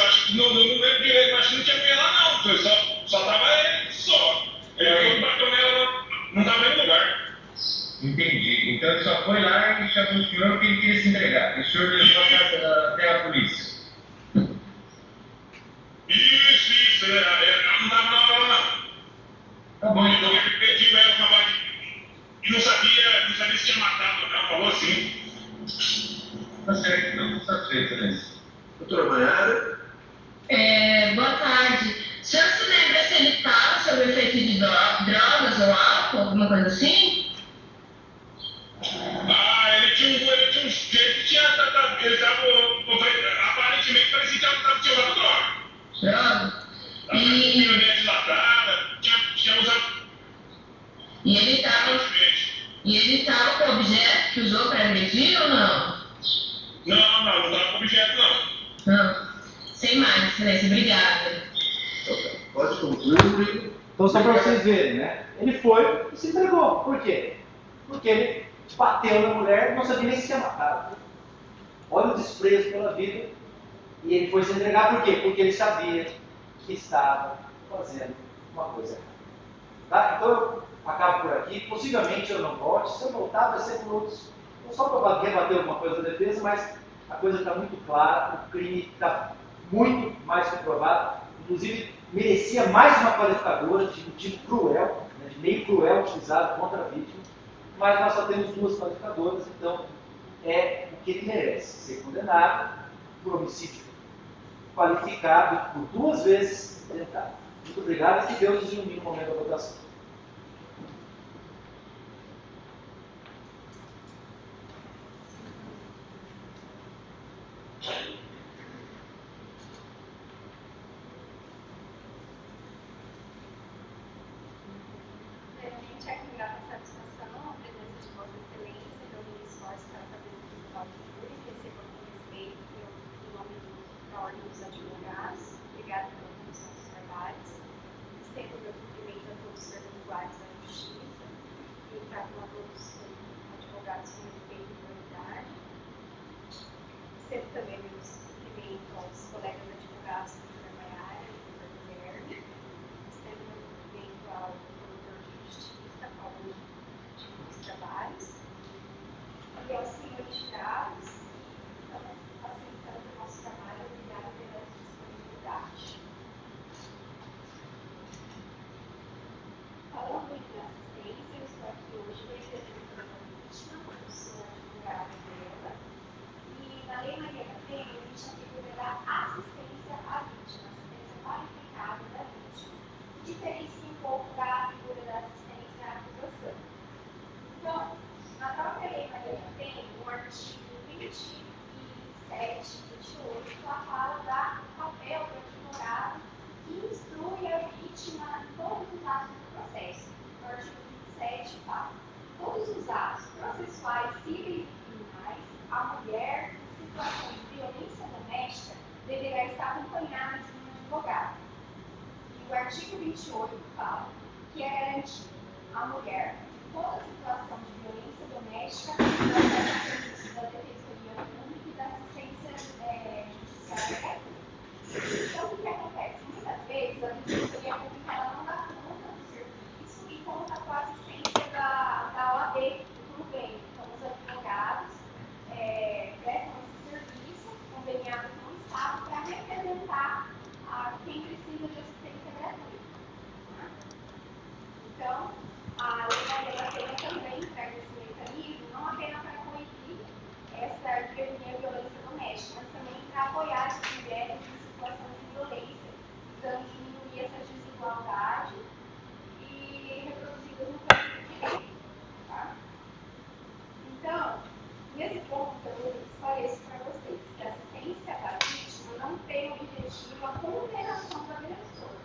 acho que não lembro direito, mas não tinha mulher lá não, só tava ele, só. Eu bateu nela, não tava nem no lugar. Entendi. Então ele só foi lá e chamou o senhor porque ele queria se entregar. E o senhor levou até a polícia. Isso, ela não tava na hora não. Tá bom, então. Ele pediu ela pra bater e não sabia se tinha matado ou não, falou assim. Tá certo, então estou satisfeito, né? Doutora Maiara? Boa tarde. O senhor se lembra se ele estava sob o efeito de drogas ou álcool, alguma coisa assim? Ele estava, aparentemente, parecia que estava tirando droga. Droga? Pioneira dilatada, tinha usado. E ele estava com o objeto que usou para agredir ou não? Não estava com objeto, não. Não. Sem mais, excelência. Obrigada. Pode concluir. Então, só para vocês verem, né? Ele foi e se entregou. Por quê? Porque ele bateu na mulher e não sabia nem se tinha matado. Olha o desprezo pela vida. E ele foi se entregar por quê? Porque ele sabia que estava fazendo uma coisa errada. Tá? Então, eu acabo por aqui. Possivelmente eu não volte. Se eu voltar, vai ser por outros. Não só para rebater alguma coisa da defesa, mas a coisa está muito clara. O crime está muito mais comprovado. Inclusive, merecia mais uma qualificadora de motivo cruel, né, de meio cruel utilizado contra a vítima, mas nós só temos 2 qualificadoras, então é o que ele merece, ser condenado por homicídio qualificado por 2 vezes tentado. Muito obrigado e que Deus nos ilumine no momento da votação. Realmente é com grata satisfação a presença de Vossa Excelência, meu ministro para fazer o tribunal de júri, receba com respeito em nome da Ordem dos Advogados. Obrigada pela condição do trabalho. iguais. Estendo meu cumprimento a todos serem iguais na justiça e tratam a todos como advogados com respeito e humanidade. Estendo também meus cumprimentos aos colegas advogados, doutora Maiara e doutor Guilherme. Estendo meu cumprimento ao promotor de justiça, Paulo de Trabalhos, e aos senhores jurados, que estão facilitando o nosso trabalho. Obrigada pela disponibilidade. Falando em assistência, eu estou aqui hoje representando a vítima, eu sou advogada dela, e na Lei Maria da Penha existe a figura da assistência à vítima, assistência qualificada da vítima, que diferencia um pouco da figura da assistência à acusação. Então, na própria Lei Maria da Penha, no artigo 27 e 28, ela fala do papel do advogado que instrui a vítima em todos os atos do processo. No artigo 27 fala: todos os atos processuais, cíveis e criminais, a mulher, em situação de violência doméstica, deverá estar acompanhada de um advogado. E o artigo 28 fala que é garantido à mulher, em toda situação de violência doméstica, o acesso a serviços da Defensoria Pública e da assistência judiciária gratuita. Então, o que acontece? Muitas vezes a Defensoria Pública ela não dá conta do serviço e conta com a assistência da OAB do convênio. Então, os advogados prestam esse serviço conveniado com o Estado para representar quem precisa de assistência gratuita. Né? Então, a Lei Maria da Penha também traz esse mecanismo, não apenas para coibir essa prevenir a violência doméstica, mas também para apoiar as mulheres em situação de violência, visando diminuir essa desigualdade e reproduzidas no campo do direito. Tá? Então, nesse ponto, eu esclareço para vocês que a assistência da vítima não tem o objetivo a condenação do agressor. Eu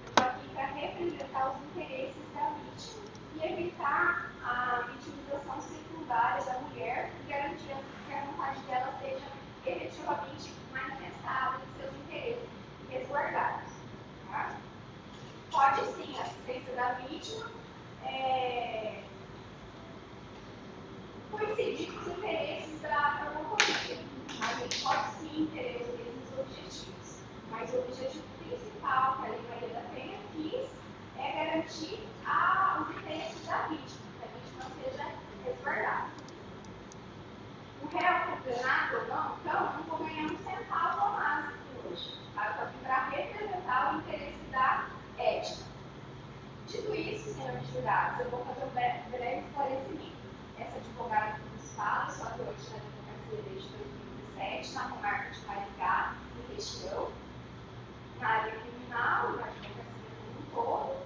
estou aqui para representar os interesses da vítima e evitar a vitimização secundária da mulher e garantir que a vontade dela seja efetivamente manifestada e seus interesses resguardados. Tá? Pode sim, a assistência da vítima coincidir com os interesses da promotoria. A gente pode sim ter os mesmos objetivos, mas o objetivo principal que a Lei Maria da Penha quis é garantir os interesses da vítima, que a vítima seja resguardada. O réu condenado ou não, então, não vou ganhar um centavo a mais aqui hoje. Tá? Eu estou aqui para representar o interesse da ética. Dito isso, senhores jurados, eu vou fazer um breve esclarecimento. Essa advogada que nos fala, sou atuante na advocacia desde 2017, na comarca de Maringá, em região, na área criminal, na advocacia como um todo.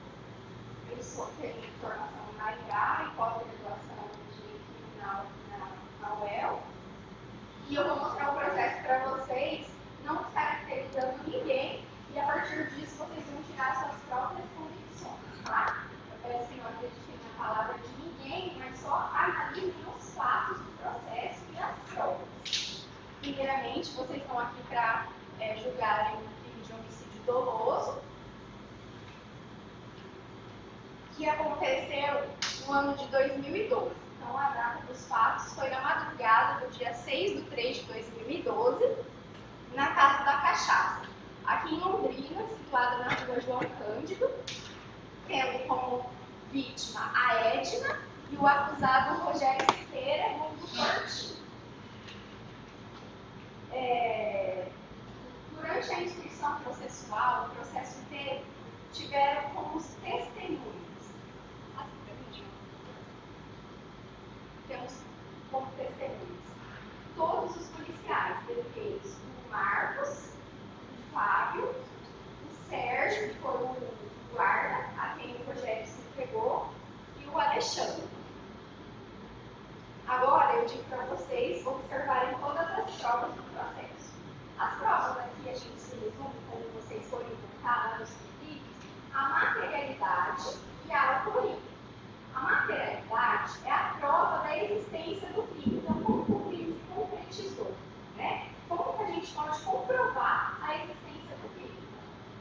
Eu tenho formação em Maringá e pós-graduação em direito criminal na UEL. E eu vou mostrar o processo para vocês, não descaracterizando ninguém, e a partir disso vocês vão tirar suas próprias convicções, tá? Eu peço que não acreditem na palavra de ninguém, mas só analisem os fatos do processo e as provas. Primeiramente, vocês estão aqui para julgarem um crime de homicídio doloso, que aconteceu no ano de 2012. Então, a data dos fatos foi na madrugada do dia 6/3/2012, na Casa da Cachaça, aqui em Londrina, situada na rua João Cândido, tendo como vítima a Edna e o acusado Rogério Siqueira, vulgo Fortinho. Durante a instrução processual, o processo inteiro, tiveram como testemunhas. Temos como testemunhas todos os policiais, dentre o Marcos, o Fábio, o Sérgio, que foi o guarda, a quem o Rogério se entregou, e o Alexandre. Agora eu digo para vocês observarem todas as provas do processo. As provas aqui a gente se resume, como vocês foram invocadas nos requisitos, a materialidade e a autoria. A materialidade é a prova da existência do crime. Então, como o crime se concretizou? Como que a gente pode comprovar a existência do crime?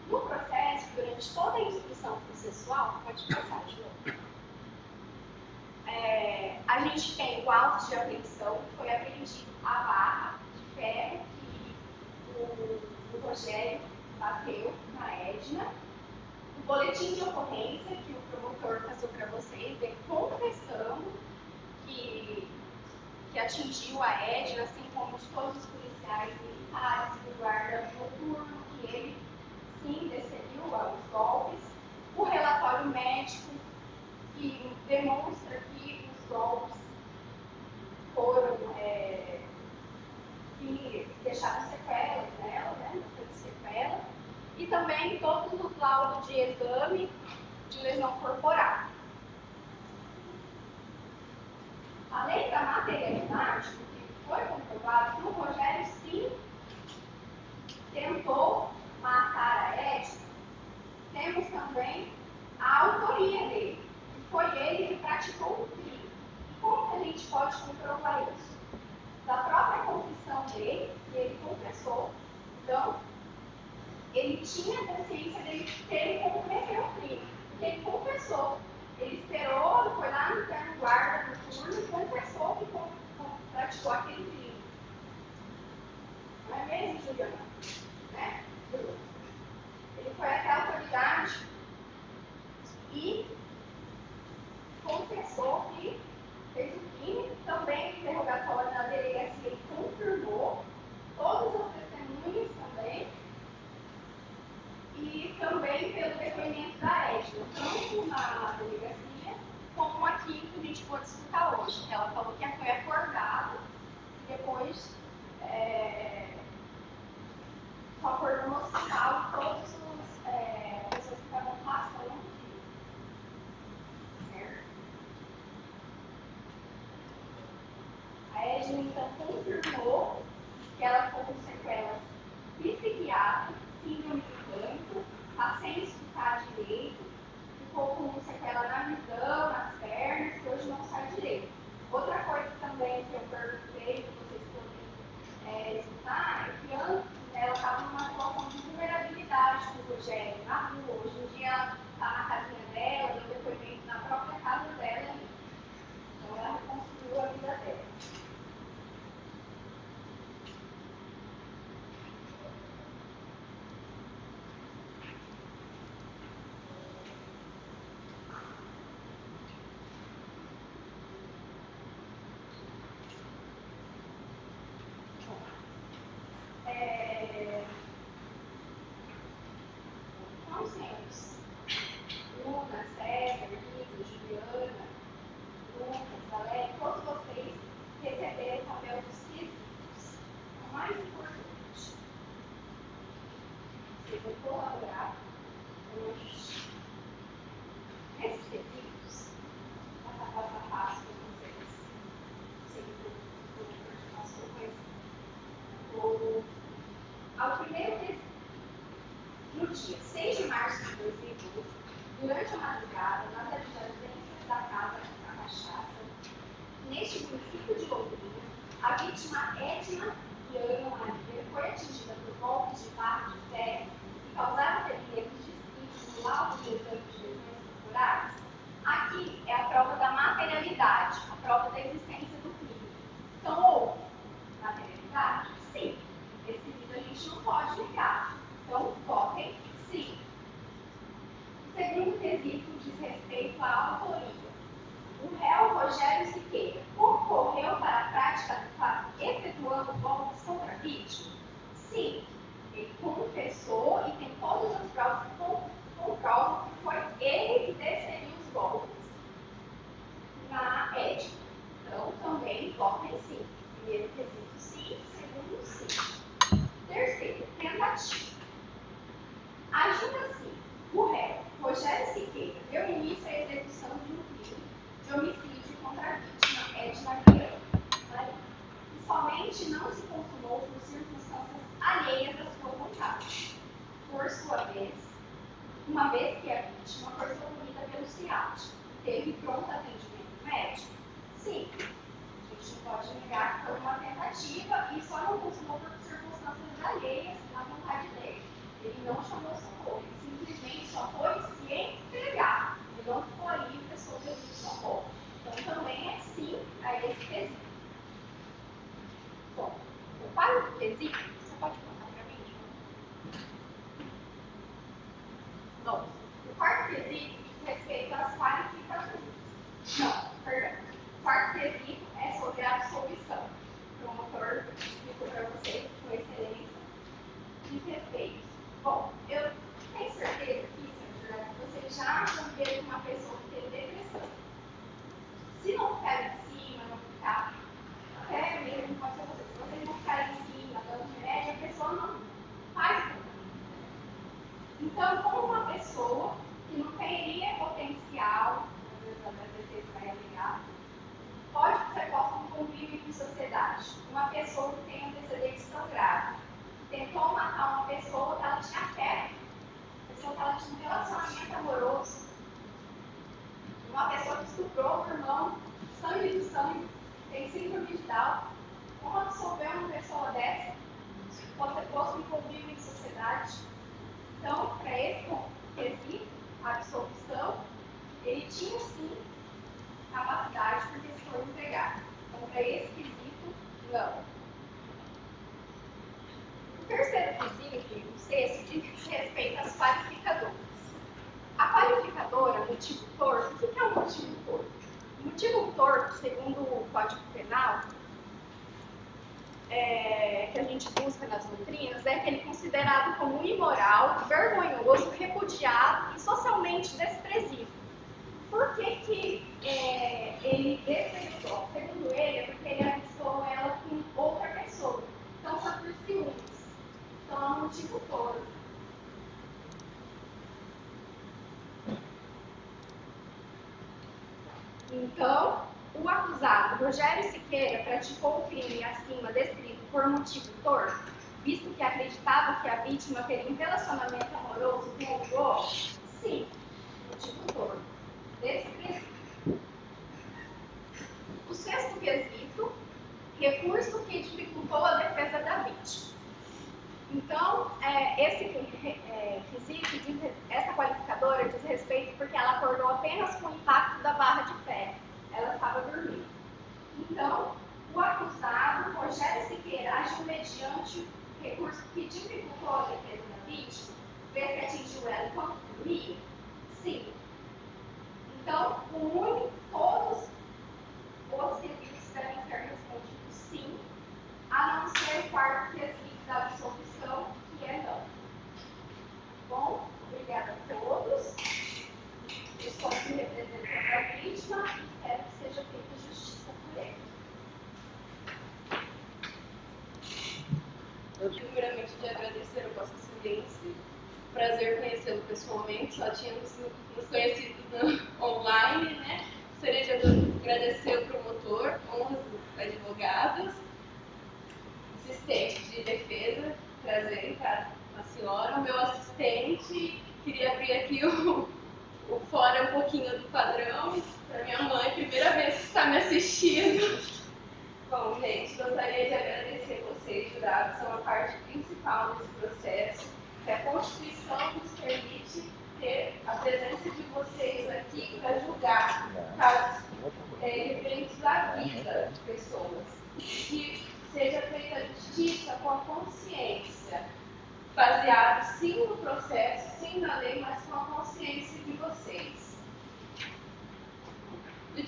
No processo, durante processual, pode passar, João. A gente tem o auto de apreensão, que foi apreendido a barra de ferro que o Rogério bateu na Edna. O boletim de ocorrência que o promotor passou para vocês, vem confessando que atingiu a Edna, assim como de todos os policiais militares do guarda noturno, que ele sim desferiu os golpes. O relatório médico que demonstra que os golpes foram que deixaram sequelas nela, né? Bastante sequela. E também todos os laudos de exame de lesão corporal. Além da materialidade, foi comprovado que o Rogério sim tentou matar a Edna. Temos também a autoria dele, que foi ele que praticou o crime. E como que a gente pode comprovar isso? Da própria confissão dele, que ele confessou, então, ele tinha consciência dele ter cometido o crime, porque ele confessou. Ele esperou, foi lá no interno guarda noturno e confessou que praticou aquele crime. Não é mesmo, Juliana? Né? Ele foi até a autoridade e confessou que fez o crime. Também no interrogatório na delegacia ele confirmou todas as testemunhas também. E também pelo depoimento da Edna, tanto na delegacia como aqui que a gente pôde escutar hoje. Ela falou que foi acordada e depois só acordou no hospital todas as pessoas que estavam passando o crime. Certo? A Edna então confirmou que ela ficou com sequelas psiquiátricas, síndrome do pânico, tá sem escutar direito, ficou com sequela na visão, nas pernas, que hoje não sai direito. Outra coisa também que eu perguntei, que vocês podem escutar, é que antes ela estava numa situação de vulnerabilidade com o Rogério na rua. Hoje em dia ela está na casinha dela, deu depoimento na própria casa dela. Então ela reconstruiu a vida dela. Consensos. Luna, César, Lisa, Juliana, Lucas, Valéria, todos vocês receberam o papel dos quesitos. O mais importante, vocês vão colaborar hoje nesses quesitos, passo a passo com vocês, sempre o que passou, mas ao primeiro quesito. No dia 6 de março de 2012, durante a madrugada, nas adjacências da casa da cachaça, neste município de Londrina, a vítima Edna Diana Maria foi atingida por golpes de barra de ferro que causaram ferimentos descritos no laudo de exame de lesões corporais. Aqui é a prova da materialidade, a prova da existência do crime. Então, houve materialidade? Sim. Esse vídeo a gente não pode negar. Então, votem sim. O segundo quesito diz respeito à autoria. O réu Rogério Siqueira concorreu para a prática do fato efetuando golpes contra a vítima? Sim. Ele confessou e tem todas as provas que comprovam que foi ele que desferiu os golpes na Edna. Então, também votem sim. Primeiro quesito sim, segundo sim. Terceiro, tentativa. Agindo assim, o réu Rogério Siqueira deu início à execução de um crime de homicídio contra a vítima Edna Guilherme, que somente não se consumou por circunstâncias alheias à sua vontade. Por sua vez, uma vez que a vítima foi socorrida pelo CIAT e teve pronto atendimento médico? Sim. A gente não pode negar que foi uma tentativa e só não consumou por circunstâncias alheias à vontade dele. Ele não chamou socorro, ele simplesmente só foi se entregar. esse quesito. Bom, o quarto quesito, você pode contar para mim? Bom, o quarto quesito diz respeito às qualificações. Não, perdão. O quarto quesito é sobre a absolvição. O promotor explicou para vocês com excelência. Diz respeito. Bom, eu tenho certeza que, senhor Jurado, você já conviveu com uma pessoa que teve depressão. Se não ficar em cima, não ficar, até mesmo pode ser você, se vocês não ficarem em cima, dando remédio, a pessoa não faz nada. Então, como uma pessoa que não teria potencial, às vezes a DCC vai alegar, pode ser posta um convívio em sociedade. Uma pessoa que tem antecedentes tão graves, tentou matar uma pessoa que ela tinha afeto, uma pessoa que ela tinha um relacionamento amoroso, uma pessoa que estuprou o irmão, sangue do sangue, tem síndrome de Down. Como absolver uma pessoa dessa? Pode ser posto em convívio em sociedade. Então, para esse quesito, a absolvição, ele tinha sim capacidade porque se foi empregado. Então, para esse quesito, não. O terceiro quesito, o sexto, diz respeito às qualificadoras. A qualificadora, motivo torto, o que é um motivo torto? O motivo torto, segundo o Código Penal, que a gente busca nas doutrinas, é aquele considerado como imoral, vergonhoso, repudiado e socialmente desprezível. Por que ele desprezou? Segundo ele, é porque ele avistou ela com outra pessoa. Então, só por ciúmes. Então, é um motivo torto. Então, o acusado Rogério Siqueira praticou o crime acima descrito por motivo torto, visto que acreditava que a vítima teria um relacionamento amoroso com o outro? Sim, motivo torto. Desprezível. O sexto quesito, recurso que dificultou a defesa da vítima. Então, esse quesito, essa qualificadora diz respeito porque ela acordou apenas com o impacto da barra de ferro. Ela estava dormindo. Então, o acusado, Rogério Siqueira, agiu mediante recurso que dificultou a defesa da vítima, vez que atingiu ela enquanto dormia? Sim. Então, une todos os quesitos devem ser respondidos sim, a não ser o quarto quesito da absolvição, que é não. Bom, obrigada a todos. Eu sou aqui representando a vítima e espero que seja feita justiça por ele. Primeiramente, de agradecer a Vossa Excelência. Prazer conhecê-lo pessoalmente, só tínhamos nos conhecido online, né? Gostaria de agradecer o promotor, honras advogados, assistente de defesa, prazer em a senhora, o meu assistente. Queria abrir aqui o fora um pouquinho do padrão para minha mãe, primeira vez que está me assistindo. Bom, gente, gostaria de agradecer vocês, jurados, são a parte principal desse processo, que a Constituição nos permite ter a presença de vocês aqui para julgar casos referentes à vida de pessoas. Que seja feita a justiça com a consciência, baseado sim no processo, sim na lei, mas com a consciência de vocês. Do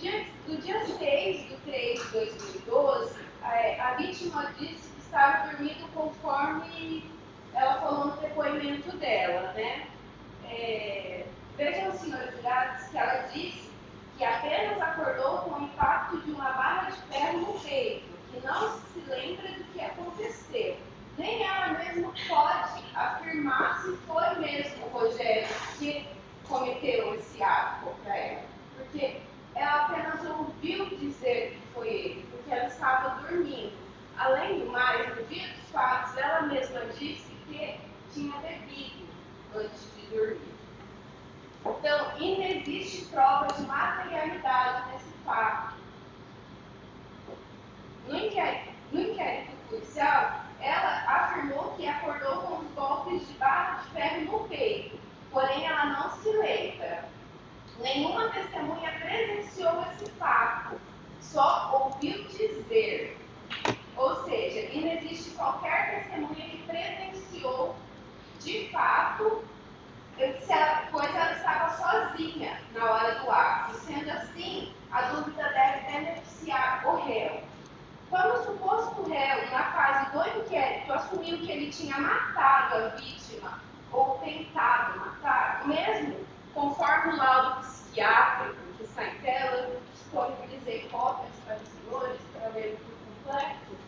dia 6 de 3 de 2012, a vítima disse que estava dormindo conforme ela falou no depoimento dela, né? Vejam, senhores jurados, que ela disse que apenas acordou com o impacto de uma barra de ferro no peito, que não se lembra do que aconteceu. Nem ela mesma pode afirmar se foi mesmo o Rogério que cometeu esse ato contra ela. Porque ela apenas ouviu dizer que foi ele, porque ela estava dormindo. Além do mais, no dia dos fatos, ela mesma disse que tinha bebido antes de dormir. Então, inexiste prova de materialidade nesse fato. No inquérito policial, ela afirmou que acordou com os golpes de barra de ferro no peito, porém ela não se lembra. Nenhuma testemunha presenciou esse fato, só ouviu sozinha na hora do ato. Sendo assim, a dúvida deve beneficiar o réu. Quando o suposto réu, na fase do inquérito, assumiu que ele tinha matado a vítima ou tentado matar, mesmo conforme o laudo psiquiátrico que está em tela, eu disponibilizei cópias para os senhores para ler por completo.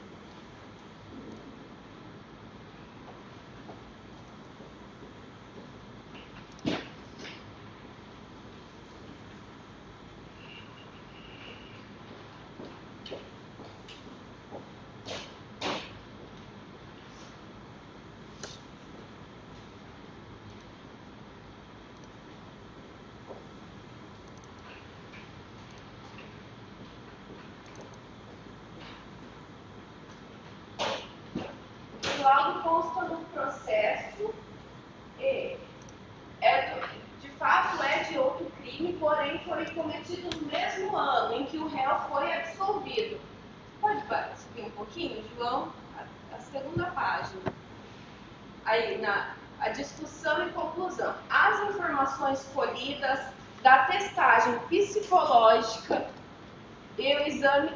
O laudo consta no processo e de fato é de outro crime, porém foi cometido no mesmo ano em que o réu foi absolvido. Pode subir um pouquinho, João? A segunda página. Aí, a discussão e conclusão. As informações colhidas da testagem psicológica e o exame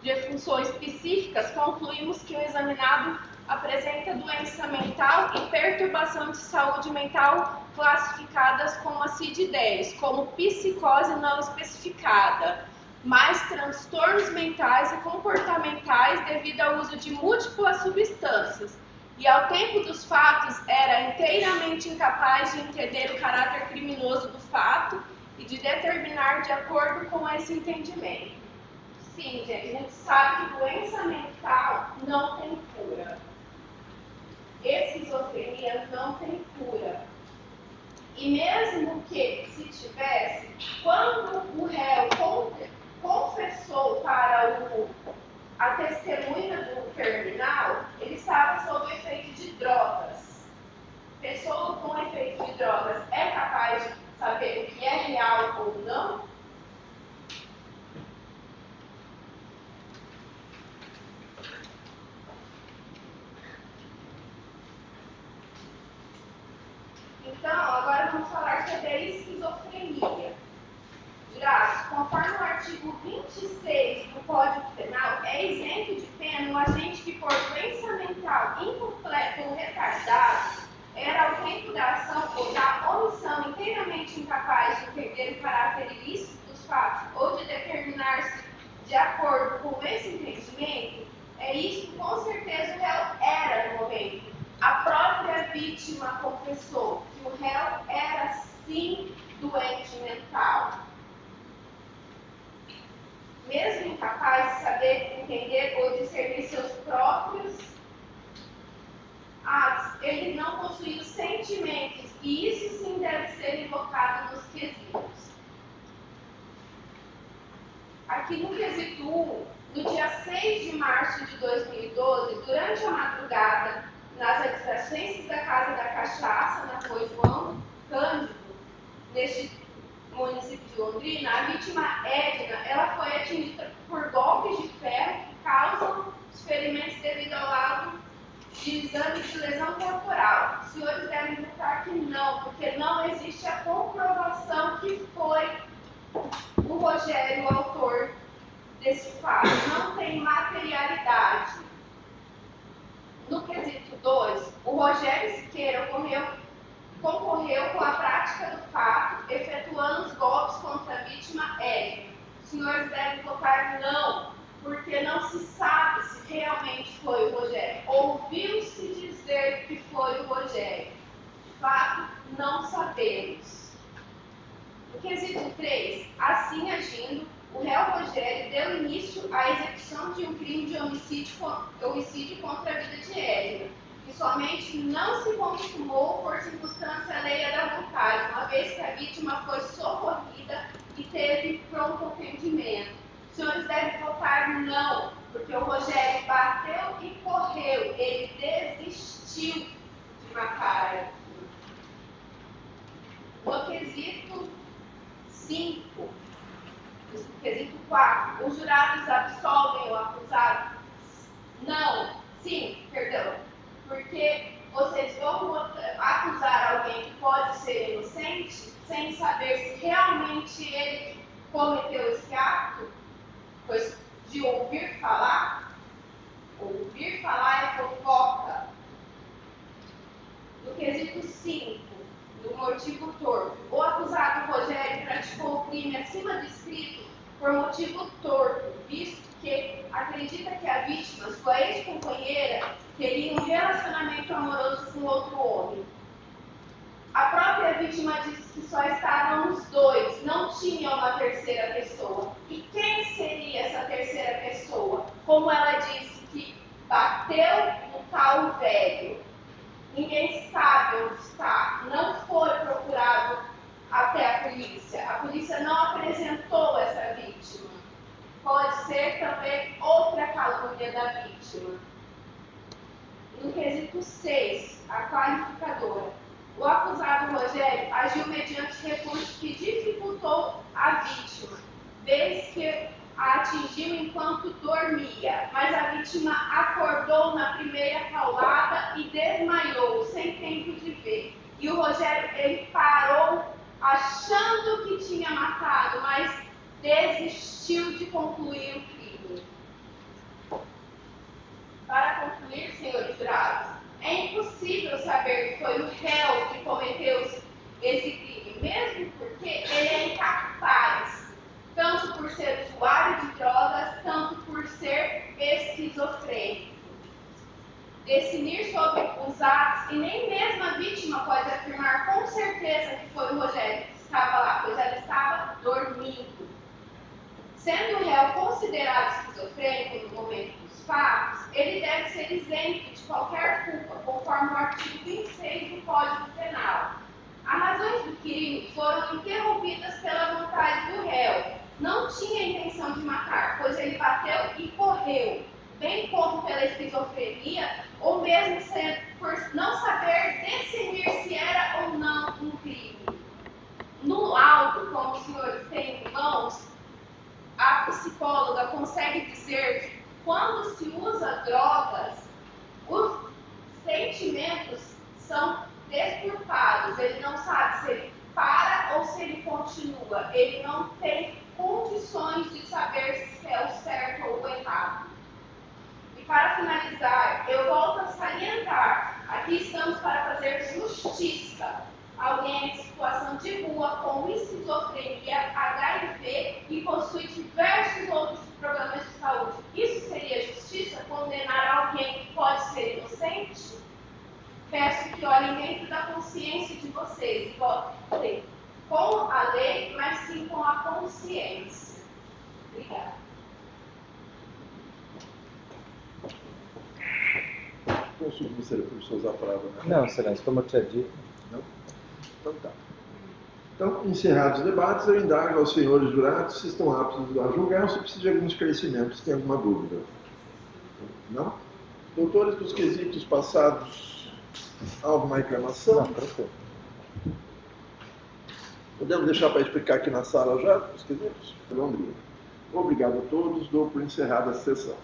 de funções psíquicas, concluímos que o examinado apresenta doença mental e perturbação de saúde mental classificadas como a CID-10, como psicose não especificada, mais transtornos mentais e comportamentais devido ao uso de múltiplas substâncias, e ao tempo dos fatos era inteiramente incapaz de entender o caráter criminoso do fato e de determinar de acordo com esse entendimento. Sim, gente, a gente sabe que doença mental não tem cura. Esquizofrenia não tem cura. E mesmo que se tivesse, quando o réu confessou para a testemunha do terminal, ele estava sob efeito de drogas. Pessoa com efeito de drogas é capaz de saber o que é real ou não? Então, agora vamos falar sobre a esquizofrenia. Jurados, conforme o artigo 26 do Código Penal, é isento de pena o agente que, por doença mental incompleta ou retardada, era ao tempo da ação ou da omissão inteiramente incapaz de entender o caráter ilícito dos fatos ou de determinar-se de acordo com esse entendimento, é isso com certeza o réu era no momento. A própria vítima confessou que o réu era sim doente mental. Mesmo incapaz de saber, entender ou discernir seus próprios atos, ele não possui os sentimentos, e isso sim deve ser invocado nos quesitos. Aqui no quesito 1, no dia 6 de março de 2012, durante a madrugada, nas adjacências da Casa da Cachaça, na rua João Cândido, neste município de Londrina, a vítima Edna, ela foi atingida por golpes de ferro que causam os ferimentos devido ao laudo de exame de lesão corporal. Os senhores devem notar que não, porque não existe a comprovação que foi o Rogério o autor desse fato. Não tem materialidade. No quesito 2, o Rogério Siqueira concorreu com a prática do fato, efetuando os golpes contra a vítima Edna. Os senhores devem votar não, porque não se sabe se realmente foi o Rogério. Ouviu-se dizer que foi o Rogério. De fato, não sabemos. No quesito 3, assim agindo, o réu Rogério deu início à execução de um crime de homicídio contra a vida de Edna, que somente não se consumou por circunstância alheia da vontade, uma vez que a vítima foi socorrida e teve pronto atendimento. Os senhores devem votar não, porque o Rogério bateu e correu, ele desistiu de matar a vítima. No quesito 5, no quesito 4, os jurados absolvem o acusado? Não. Sim, perdão. Porque vocês vão acusar alguém que pode ser inocente sem saber torto, visto que acredita que a vítima, sua ex-companheira, teria um relacionamento amoroso com outro homem. A própria vítima disse que só estavam os dois, não tinha uma terceira pessoa. E quem seria essa terceira pessoa? Como ela disse que bateu no tal velho. Ninguém sabe onde está, não foi procurado até a polícia. A polícia não apresentou essa vítima. Pode ser também outra calúnia da vítima. No quesito 6, a qualificadora. O acusado Rogério agiu mediante recurso que dificultou a vítima, desde que a atingiu enquanto dormia, mas a vítima acordou na primeira paulada e desmaiou, sem tempo de ver. E o Rogério, ele parou achando que tinha matado, mas desistiu de concluir o crime. Para concluir, senhores jurados, é impossível saber que foi o réu que cometeu esse crime, mesmo porque ele é incapaz, tanto por ser usuário de drogas, tanto por ser esquizofrênico. Definir sobre os atos, e nem mesmo a vítima pode afirmar com certeza que foi o Rogério que estava lá, pois ela estava dormindo. Sendo o réu considerado esquizofrênico no momento dos fatos, ele deve ser isento de qualquer culpa, conforme o artigo 26 do Código Penal. As razões do crime foram interrompidas pela vontade do réu. Não tinha intenção de matar, pois ele bateu e correu, bem como pela esquizofrenia, ou mesmo por não saber discernir se era ou não um crime. No laudo, como os senhores têm em mãos, a psicóloga consegue dizer que quando se usa drogas, os sentimentos são desturpados. Ele não sabe se ele para ou se ele continua. Ele não tem condições de saber se é o certo ou o errado. E para finalizar, eu volto a salientar, aqui estamos para fazer justiça. Alguém em situação de rua com esquizofrenia, HIV e possui diversos outros problemas de saúde. Isso seria justiça? Condenar alguém que pode ser inocente? Peço que olhem dentro da consciência de vocês, igual com a lei, mas sim com a consciência. Obrigada. Consulto você para usar a palavra, né? Não, excelência, como eu tinha dito. Não? Então tá. Então, encerrados os debates, eu indago aos senhores jurados se estão aptos a julgar ou se precisam de algum esclarecimento, se tem alguma dúvida. Não? Doutores, dos quesitos passados, há alguma reclamação? Não, tranquilo. Podemos deixar para explicar aqui na sala já, os quesitos? Obrigado a todos, dou por encerrada a sessão.